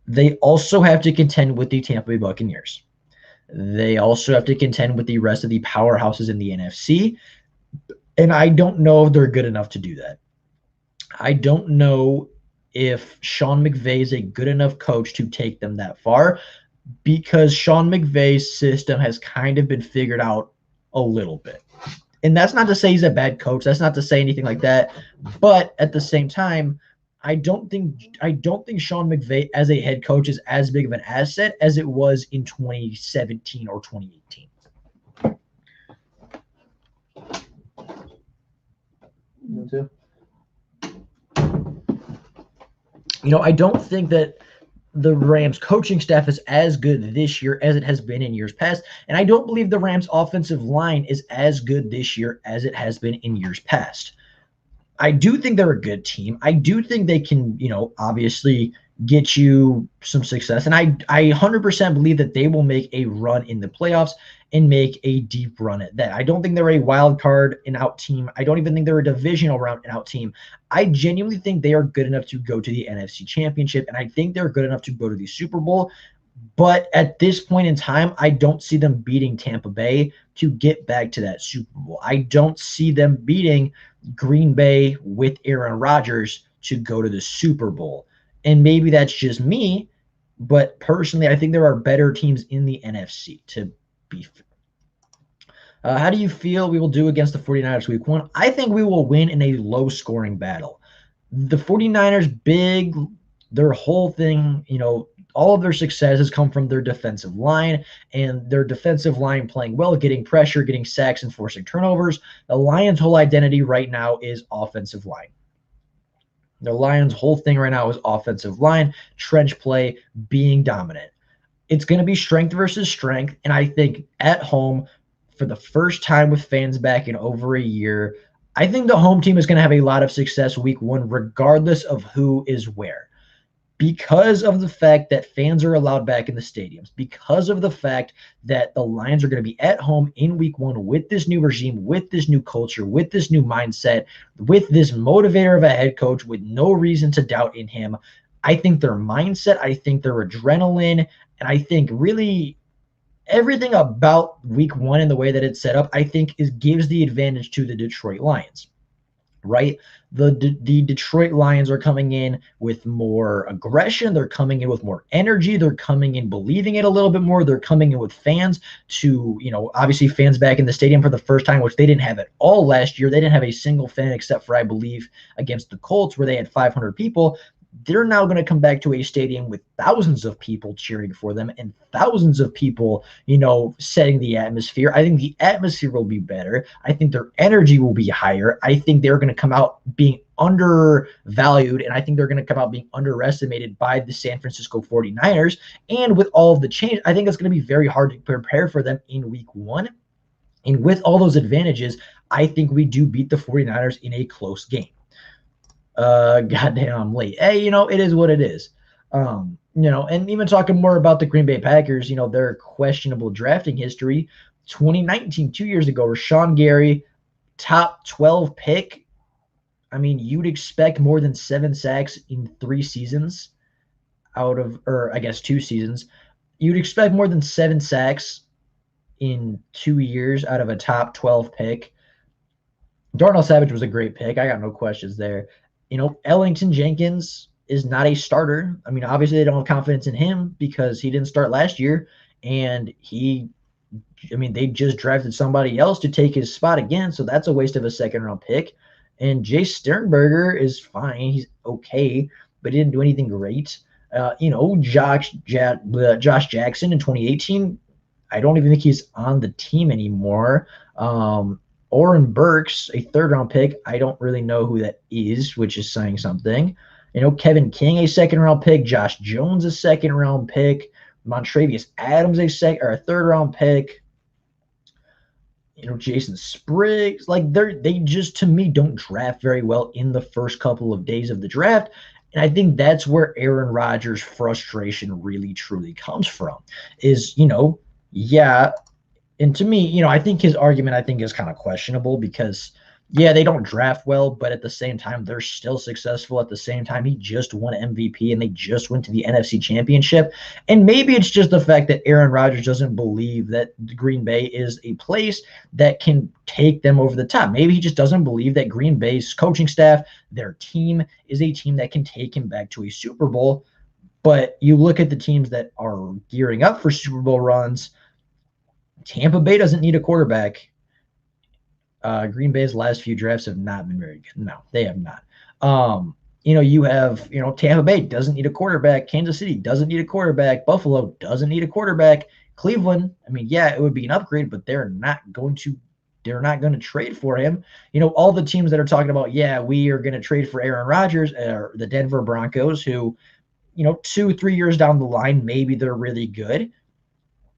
They also have to contend with the Tampa Bay Buccaneers. They also have to contend with the rest of the powerhouses in the NFC, and I don't know if they're good enough to do that. I don't know if Sean McVay is a good enough coach to take them that far, because Sean McVay's system has kind of been figured out a little bit. And that's not to say he's a bad coach. That's not to say anything like that. But at the same time, I don't think Sean McVay as a head coach is as big of an asset as it was in 2017 or 2018. Me too. I don't think that the Rams coaching staff is as good this year as it has been in years past. And I don't believe the Rams offensive line is as good this year as it has been in years past. I do think they're a good team. I do think they can, obviously get you some success. And I 100% believe that they will make a run in the playoffs and make a deep run at that. I don't think they're a wild card and out team. I don't even think they're a divisional round and out team. I genuinely think they are good enough to go to the NFC Championship, and I think they're good enough to go to the Super Bowl. But at this point in time, I don't see them beating Tampa Bay to get back to that Super Bowl. I don't see them beating Green Bay with Aaron Rodgers to go to the Super Bowl. And maybe that's just me, but personally, I think there are better teams in the NFC, to be fair. How do you feel we will do against the 49ers week 1? I think we will win in a low-scoring battle. The 49ers, their whole thing, all of their success has come from their defensive line, and their defensive line playing well, getting pressure, getting sacks, and forcing turnovers. The Lions' whole identity right now is offensive line. The Lions' whole thing right now is offensive line, trench play, being dominant. It's going to be strength versus strength, and I think at home, for the first time with fans back in over a year, I think the home team is going to have a lot of success week 1, regardless of who is where. Because of the fact that fans are allowed back in the stadiums, because of the fact that the Lions are going to be at home in week 1 with this new regime, with this new culture, with this new mindset, with this motivator of a head coach with no reason to doubt in him. I think their mindset, I think their adrenaline, and I think really everything about week 1 and the way that it's set up, I think gives the advantage to the Detroit Lions. Right? The Detroit Lions are coming in with more aggression. They're coming in with more energy. They're coming in believing it a little bit more. They're coming in with fans to, obviously fans back in the stadium for the first time, which they didn't have at all last year. They didn't have a single fan except for, I believe, against the Colts where they had 500 people. They're now going to come back to a stadium with thousands of people cheering for them and thousands of people, setting the atmosphere. I think the atmosphere will be better. I think their energy will be higher. I think they're going to come out being undervalued, and I think they're going to come out being underestimated by the San Francisco 49ers. And with all of the change, I think it's going to be very hard to prepare for them in week 1. And with all those advantages, I think we do beat the 49ers in a close game. Goddamn, I'm late. Hey, it is what it is. And even talking more about the Green Bay Packers, their questionable drafting history. 2019, 2 years ago, Rashawn Gary, top 12 pick. I mean, you'd expect more than 7 sacks in 3 seasons or I guess 2 seasons. You'd expect more than 7 sacks in 2 years out of a top 12 pick. Darnell Savage was a great pick. I got no questions there. Ellington Jenkins is not a starter. I mean, obviously they don't have confidence in him because he didn't start last year, and they just drafted somebody else to take his spot again, so that's a waste of a second-round pick. And Jace Sternberger is fine. He's okay, but he didn't do anything great. Josh Jackson in 2018, I don't even think he's on the team anymore. Oren Burks, a third-round pick. I don't really know who that is, which is saying something. Kevin King, a second-round pick. Josh Jones, a second-round pick. Montravius Adams, a third-round pick. Jason Spriggs. They just, to me, don't draft very well in the first couple of days of the draft. And I think that's where Aaron Rodgers' frustration really truly comes from is, you know, yeah, and to me, you know, I think his argument I think is kind of questionable because yeah, they don't draft well, but at the same time, they're still successful. At the same time, he just won MVP and they just went to the NFC Championship. And maybe it's just the fact that Aaron Rodgers doesn't believe that Green Bay is a place that can take them over the top. Maybe he just doesn't believe that Green Bay's coaching staff, their team, is a team that can take him back to a Super Bowl. But you look at the teams that are gearing up for Super Bowl runs. Tampa Bay doesn't need a quarterback. Green Bay's last few drafts have not been very good. No, they have not. You know, you have, you know, Tampa Bay doesn't need a quarterback. Kansas City doesn't need a quarterback. Buffalo doesn't need a quarterback. Cleveland, I mean, yeah, it would be an upgrade, but they're not going to trade for him. You know, all the teams that are talking about, yeah, we are going to trade for Aaron Rodgers, are the Denver Broncos, who, you know, 2-3 years down the line, maybe they're really good.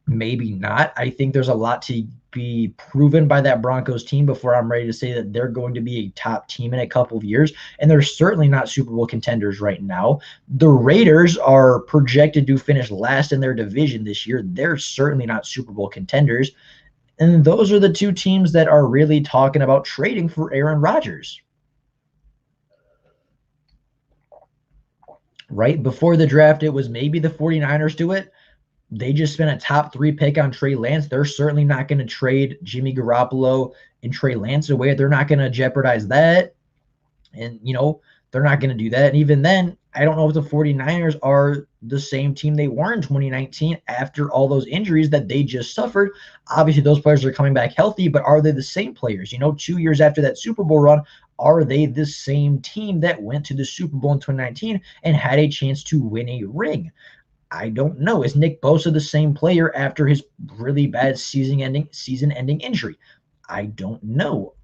Maybe not. I think there's a lot to be proven by that Broncos team before I'm ready to say that they're going to be a top team in a couple of years. And they're certainly not Super Bowl contenders right now. The Raiders are projected to finish last in their division this year. They're certainly not Super Bowl contenders. And those are the two teams that are really talking about trading for Aaron Rodgers. Right before the draft, it was maybe the 49ers do it. They just spent a top 3 pick on Trey Lance. They're certainly not going to trade Jimmy Garoppolo and Trey Lance away. They're not going to jeopardize that. And, you know, they're not going to do that. And even then, I don't know if the 49ers are the same team they were in 2019 after all those injuries that they just suffered. Obviously, those players are coming back healthy, but are they the same players? You know, 2 years after that Super Bowl run, are they the same team that went to the Super Bowl in 2019 and had a chance to win a ring? I don't know. Is Nick Bosa the same player after his really bad season-ending injury? I don't know.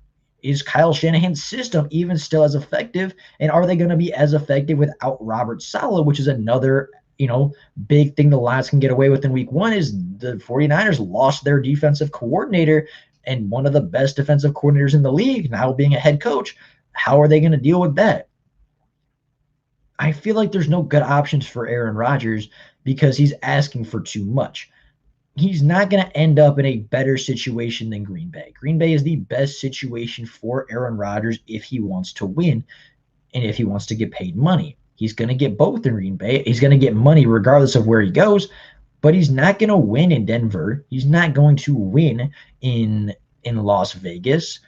Is Kyle Shanahan's system even still as effective? And are they going to be as effective without Robert Saleh, which is another, you know, big thing the Lions can get away with in week 1 is the 49ers lost their defensive coordinator and one of the best defensive coordinators in the league now being a head coach. How are they going to deal with that? I feel like there's no good options for Aaron Rodgers because he's asking for too much. He's not going to end up in a better situation than Green Bay. Green Bay is the best situation for Aaron Rodgers if he wants to win and if he wants to get paid money. He's going to get both in Green Bay. He's going to get money regardless of where he goes, but he's not going to win in Denver. He's not going to win in Las Vegas.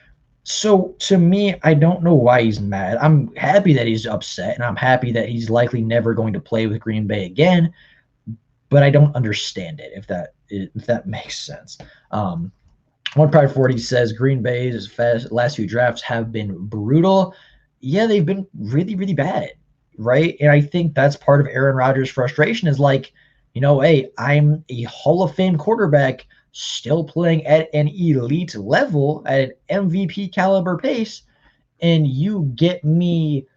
So to me, I don't know why he's mad. I'm happy that he's upset, and I'm happy that he's likely never going to play with Green Bay again. But I don't understand it, if that makes sense. One Pride 40 says Green Bay's last few drafts have been brutal. Yeah, they've been really, really bad, right? And I think that's part of Aaron Rodgers' frustration is like, you know, hey, I'm a Hall of Fame quarterback still playing at an elite level at an MVP caliber pace, and you get me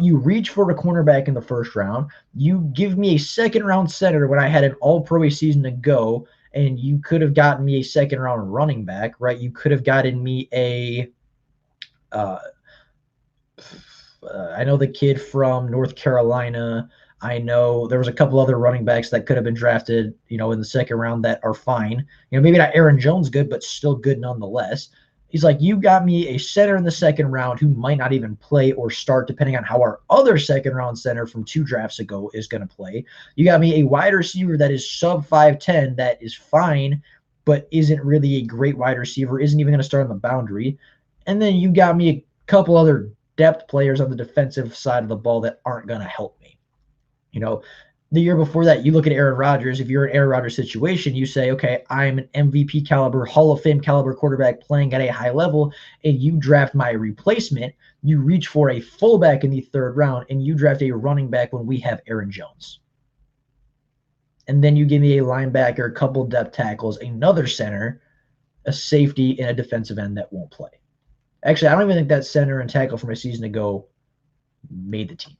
you reach for a cornerback in the first round, you give me a second round center when I had an all-pro season to go, and you could have gotten me a second round running back, right? You could have gotten me a I know the kid from North Carolina. I know there was a couple other running backs that could have been drafted, you know, in the second round that are fine. You know, maybe not Aaron Jones good, but still good nonetheless. He's like, you got me a center in the second round who might not even play or start, depending on how our other second round center from 2 drafts ago is going to play. You got me a wide receiver that is sub 5'10", that is fine, but isn't really a great wide receiver, isn't even going to start on the boundary. And then you got me a couple other depth players on the defensive side of the ball that aren't going to help me. You know, the year before that, you look at Aaron Rodgers. If you're in Aaron Rodgers' situation, you say, okay, I'm an MVP caliber, Hall of Fame caliber quarterback playing at a high level, and you draft my replacement. You reach for a fullback in the 3rd round, and you draft a running back when we have Aaron Jones. And then you give me a linebacker, a couple depth tackles, another center, a safety, and a defensive end that won't play. Actually, I don't even think that center and tackle from a season ago made the team.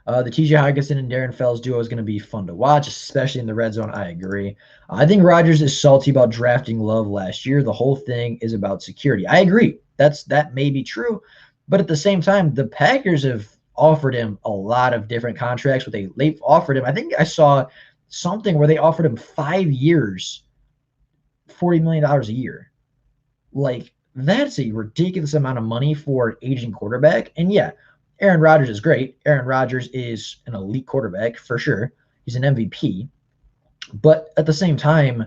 The TJ Hockenson and Darren Fells duo is going to be fun to watch, especially in the red zone. I agree. I think Rodgers is salty about drafting Love last year. The whole thing is about security. I agree. That may be true, But at the same time, the Packers have offered him a lot of different contracts. They've offered him, I think I saw something where they offered him 5 years, $40 million a year. Like, that's a ridiculous amount of money for an aging quarterback. And yeah, Aaron Rodgers is great. Aaron Rodgers is an elite quarterback for sure. He's an MVP. But at the same time,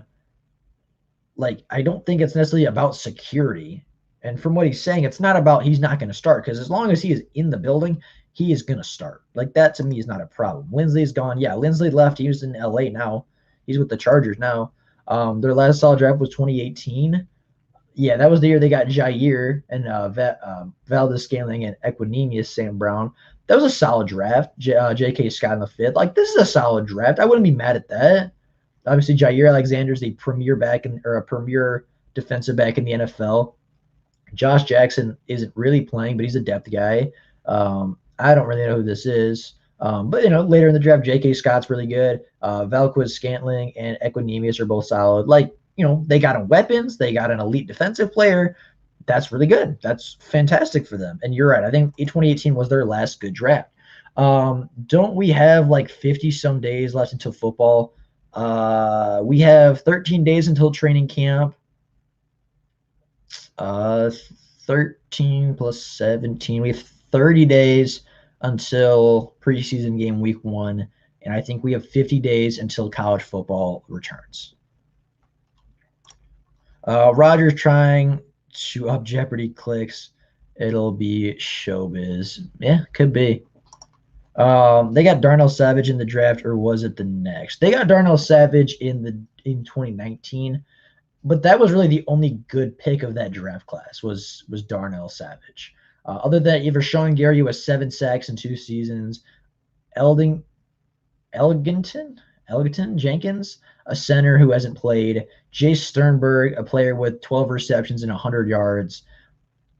like, I don't think it's necessarily about security. And from what he's saying, it's not about he's not going to start, because as long as he is in the building, he is going to start. Like, that to me is not a problem. Lindsley's gone. Yeah, Lindsley left. He was in LA now. He's with the Chargers now. Their last solid draft was 2018. Yeah, that was the year they got Jair and Valdez-Scantling and Equanimeous Sam Brown. That was a solid draft. J.K. Scott in the fifth. Like, this is a solid draft. I wouldn't be mad at that. Obviously, Jair Alexander is a premier defensive back in the NFL. Josh Jackson isn't really playing, but he's a depth guy. I don't really know who this is. But, later in the draft, J.K. Scott's really good. Valdez-Scantling and Equanimeous are both solid. Like, they got weapons. They got an elite defensive player. That's really good. That's fantastic for them. And you're right. I think 2018 was their last good draft. Don't we have like 50-some days left until football? We have 13 days until training camp. 13 plus 17. We have 30 days until preseason game week 1. And I think we have 50 days until college football returns. Roger's trying to up Jeopardy clicks. It'll be showbiz. Yeah, could be. They got Darnell Savage in the draft, or was it the next? They got Darnell Savage in 2019, but that was really the only good pick of that draft class was Darnell Savage. Other than that, you have Rashawn Gary, who has 7 sacks in 2 seasons. Elgin Jenkins, a center who hasn't played. Jace Sternberg, a player with 12 receptions and 100 yards.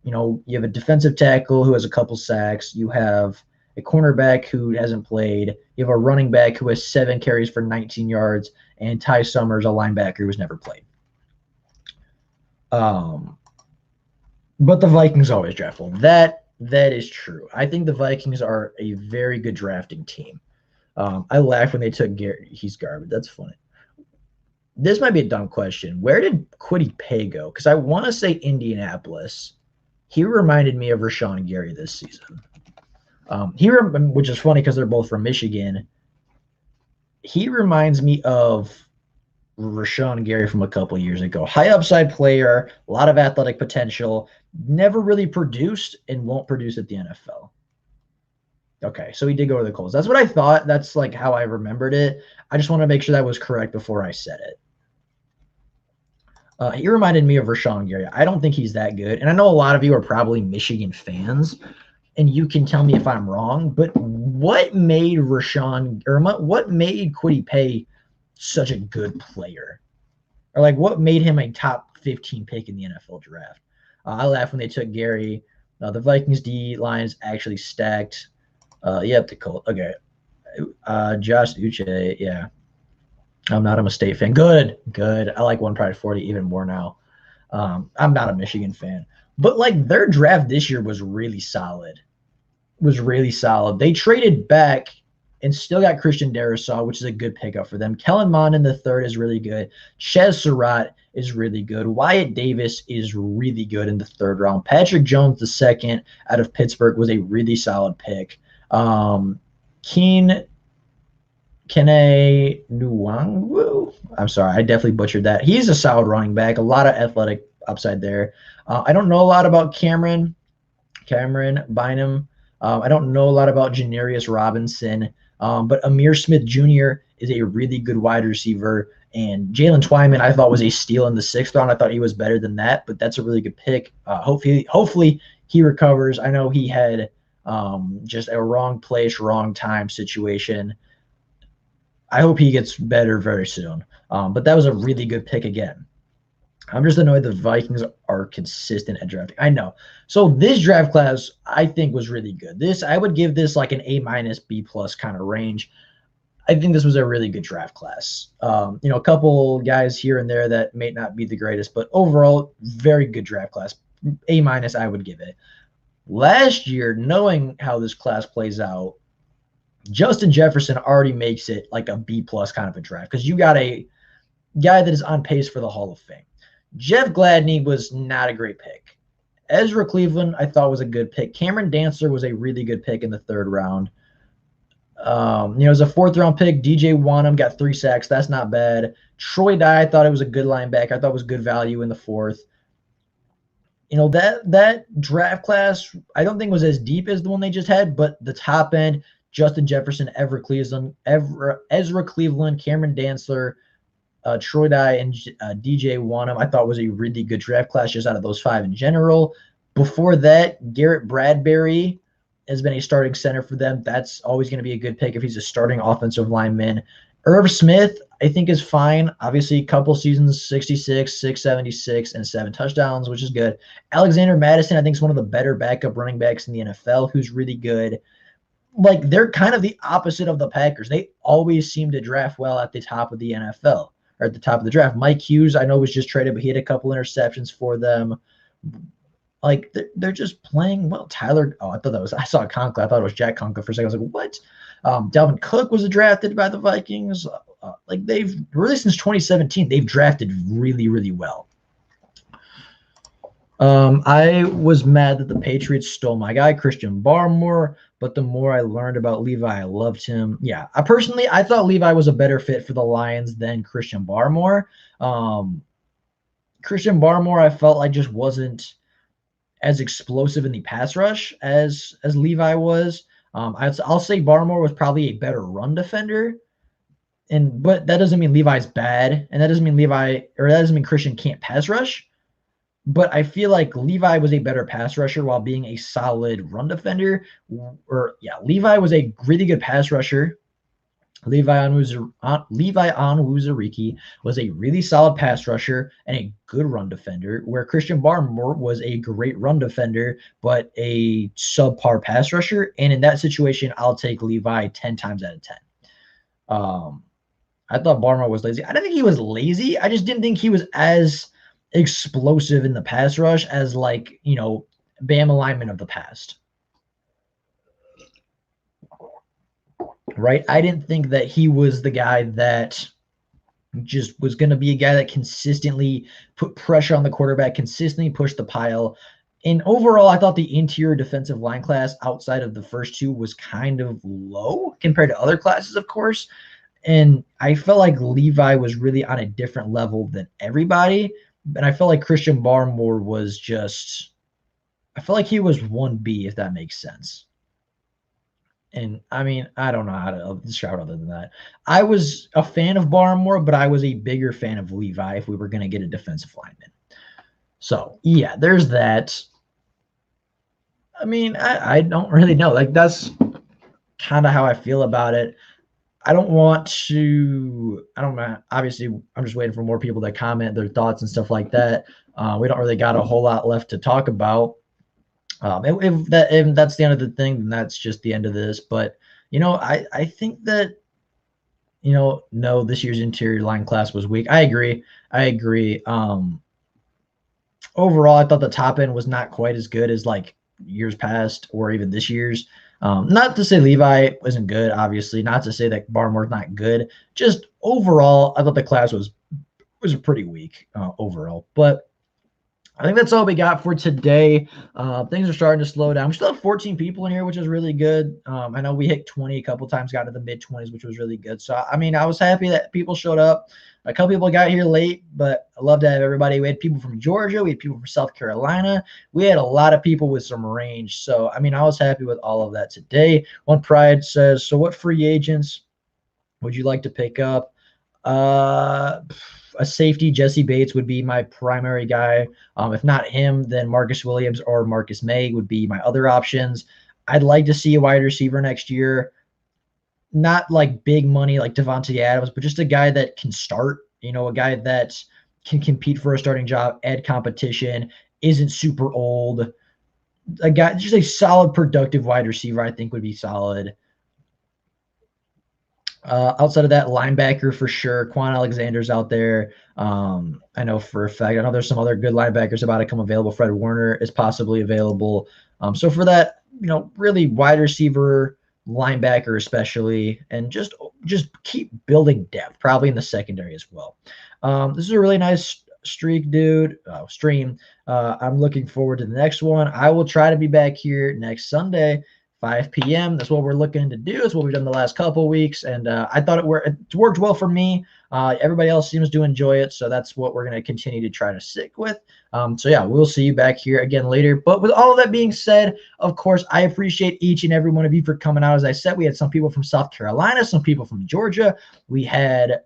You have a defensive tackle who has a couple sacks. You have a cornerback who hasn't played. You have a running back who has 7 carries for 19 yards, and Ty Summers, a linebacker who's never played. But the Vikings always draft well. That is true. I think the Vikings are a very good drafting team. I laughed when they took Gary. He's garbage. That's funny. This might be a dumb question. Where did Kwity Paye go? Because I want to say Indianapolis. He reminded me of Rashawn Gary this season. Which is funny because they're both from Michigan. He reminds me of Rashawn Gary from a couple years ago. High upside player, a lot of athletic potential, never really produced and won't produce at the NFL. Okay, so he did go to the Colts. That's what I thought. That's like how I remembered it. I just want to make sure that was correct before I said it. He reminded me of Rashawn Gary. I don't think he's that good. And I know a lot of you are probably Michigan fans, and you can tell me if I'm wrong, but what made Kwity Paye such a good player? Or like, what made him a top 15 pick in the NFL draft? I laughed when they took Gary. The Vikings D line is actually stacked. Yep, the Colts. Okay. Josh Uche, yeah. I'm not a State fan. Good. I like One Pride 40 even more now. I'm not a Michigan fan. But like, their draft this year was really solid. They traded back and still got Christian Darrisaw, which is a good pickup for them. Kellen Mond in the third is really good. Chez Surratt is really good. Wyatt Davis is really good in the third round. Patrick Jones, the second out of Pittsburgh, was a really solid pick. Kene Nwangwu. I'm sorry, I definitely butchered that. He's a solid running back, a lot of athletic upside there. I don't know a lot about Cameron Bynum. I don't know a lot about Janarius Robinson, but Amir Smith Jr. is a really good wide receiver. And Jalen Twyman, I thought, was a steal in the 6th round. I thought he was better than that, but that's a really good pick. Hopefully he recovers. I know he had just a wrong place, wrong time situation. I hope he gets better very soon. But that was a really good pick again. I'm just annoyed the Vikings are consistent at drafting. I know. So this draft class, I think, was really good. I would give this like an A-, B+ kind of range. I think this was a really good draft class. A couple guys here and there that may not be the greatest, but overall, very good draft class. A- I would give it. Last year, knowing how this class plays out, Justin Jefferson already makes it like a B plus kind of a draft because you got a guy that is on pace for the Hall of Fame. Jeff Gladney was not a great pick. Ezra Cleveland, I thought was a good pick. Cameron Dantzler was a really good pick in the 3rd round. As a 4th round pick, DJ Wonnum got 3 sacks. That's not bad. Troy Dye, I thought it was a good linebacker. I thought it was good value in the 4th. That draft class, I don't think was as deep as the one they just had, but the top end, Justin Jefferson, Ezra Cleveland, Cameron Dantzler, Troy Dye, and DJ Wonnum, I thought was a really good draft class just out of those 5 in general. Before that, Garrett Bradbury has been a starting center for them. That's always going to be a good pick if he's a starting offensive lineman. Irv Smith, I think, is fine. Obviously, a couple seasons, 66, 676, and 7 touchdowns, which is good. Alexander Mattison, I think, is one of the better backup running backs in the NFL, who's really good. Like, they're kind of the opposite of the Packers. They always seem to draft well at the top of the NFL, or at the top of the draft. Mike Hughes, I know, was just traded, but he had a couple interceptions for them. Like, they're just playing well. I saw Conklin. I thought it was Jack Conklin for a second. I was like, what? Dalvin Cook was drafted by the Vikings. They've really, since 2017, they've drafted really, really well. I was mad that the Patriots stole my guy, Christian Barmore, but the more I learned about Levi, I loved him. Yeah, I thought Levi was a better fit for the Lions than Christian Barmore. Christian Barmore, I felt like just wasn't as explosive in the pass rush as Levi was. I'll say Barmore was probably a better run defender, but that doesn't mean Levi's bad, and that doesn't mean Christian can't pass rush. But I feel like Levi was a better pass rusher while being a solid run defender. Levi was a really good pass rusher. Levi Onwuzurike was a really solid pass rusher and a good run defender, where Christian Barmore was a great run defender but a subpar pass rusher. And in that situation, I'll take Levi 10 times out of 10. I thought Barmore was lazy. I don't think he was lazy. I just didn't think he was as explosive in the pass rush as Bama linemen of the past. Right? I didn't think that he was the guy that just was going to be a guy that consistently put pressure on the quarterback, consistently pushed the pile. And overall, I thought the interior defensive line class outside of the first 2 was kind of low compared to other classes, of course. And I felt like Levi was really on a different level than everybody. And I felt like Christian Barmore was I felt like he was 1B, if that makes sense. And I mean, I don't know how to describe it other than that. I was a fan of Barmore, but I was a bigger fan of Levi if we were going to get a defensive lineman. So, yeah, there's that. I mean, I don't really know. Like, that's kind of how I feel about it. I don't know. Obviously, I'm just waiting for more people to comment their thoughts and stuff like that. We don't really got a whole lot left to talk about. If that's the end of the thing, then that's just the end of this. But, I think that, no, this year's interior line class was weak. I agree. Overall, I thought the top end was not quite as good as like years past or even this year's. Not to say Levi wasn't good, obviously. Not to say that Barmore's not good. Just overall, I thought the class was pretty weak overall. But I think that's all we got for today. Things are starting to slow down. We still have 14 people in here, which is really good. I know we hit 20 a couple times, got to the mid-20s, which was really good. So, I mean, I was happy that people showed up. A couple people got here late, but I love to have everybody. We had people from Georgia. We had people from South Carolina. We had a lot of people with some range. So, I mean, I was happy with all of that today. One Pride says, so what free agents would you like to pick up? A safety, Jesse Bates would be my primary guy. If not him, then Marcus Williams or Marcus May would be my other options. I'd like to see a wide receiver next year. Not like big money like Devontae Adams, but just a guy that can start, a guy that can compete for a starting job, add competition, isn't super old. A guy, just a solid, productive wide receiver, I think would be solid. Outside of that, linebacker for sure. Quan Alexander's out there. I know for a fact. I know there's some other good linebackers about to come available. Fred Warner is possibly available. So for that, really wide receiver, linebacker especially, and just keep building depth, probably in the secondary as well. This is a really nice streak, dude. Stream. I'm looking forward to the next one. I will try to be back here next Sunday, 5 p.m. That's what we're looking to do. It's what we've done the last couple of weeks, and I thought it worked well for me. Everybody else seems to enjoy it, so that's what we're going to continue to try to stick with. So yeah, we'll see you back here again later. But with all of that being said, of course, I appreciate each and every one of you for coming out. As I said, we had some people from South Carolina, some people from Georgia. We had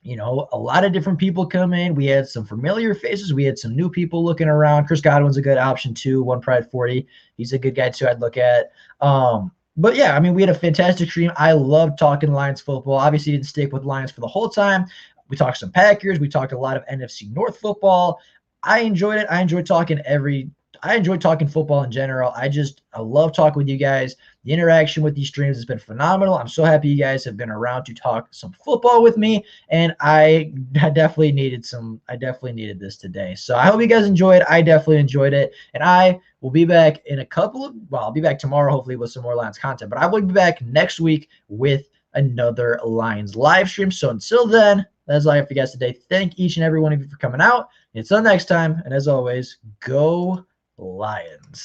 a lot of different people come in. We had some familiar faces. We had some new people looking around. Chris Godwin's a good option too. One Pride 40. He's a good guy too. I'd look at. But yeah, I mean, we had a fantastic stream. I love talking Lions football. Obviously, didn't stick with Lions for the whole time. We talked some Packers. We talked a lot of NFC North football. I enjoyed it. I enjoyed talking football in general. I love talking with you guys. The interaction with these streams has been phenomenal. I'm so happy you guys have been around to talk some football with me, and I definitely needed this today. So I hope you guys enjoyed. I definitely enjoyed it, and I will be back I'll be back tomorrow, hopefully with some more Lions content, but I will be back next week with another Lions live stream. So until then, that's all I have for you guys today. Thank each and every one of you for coming out. Until next time, and as always, go Lions.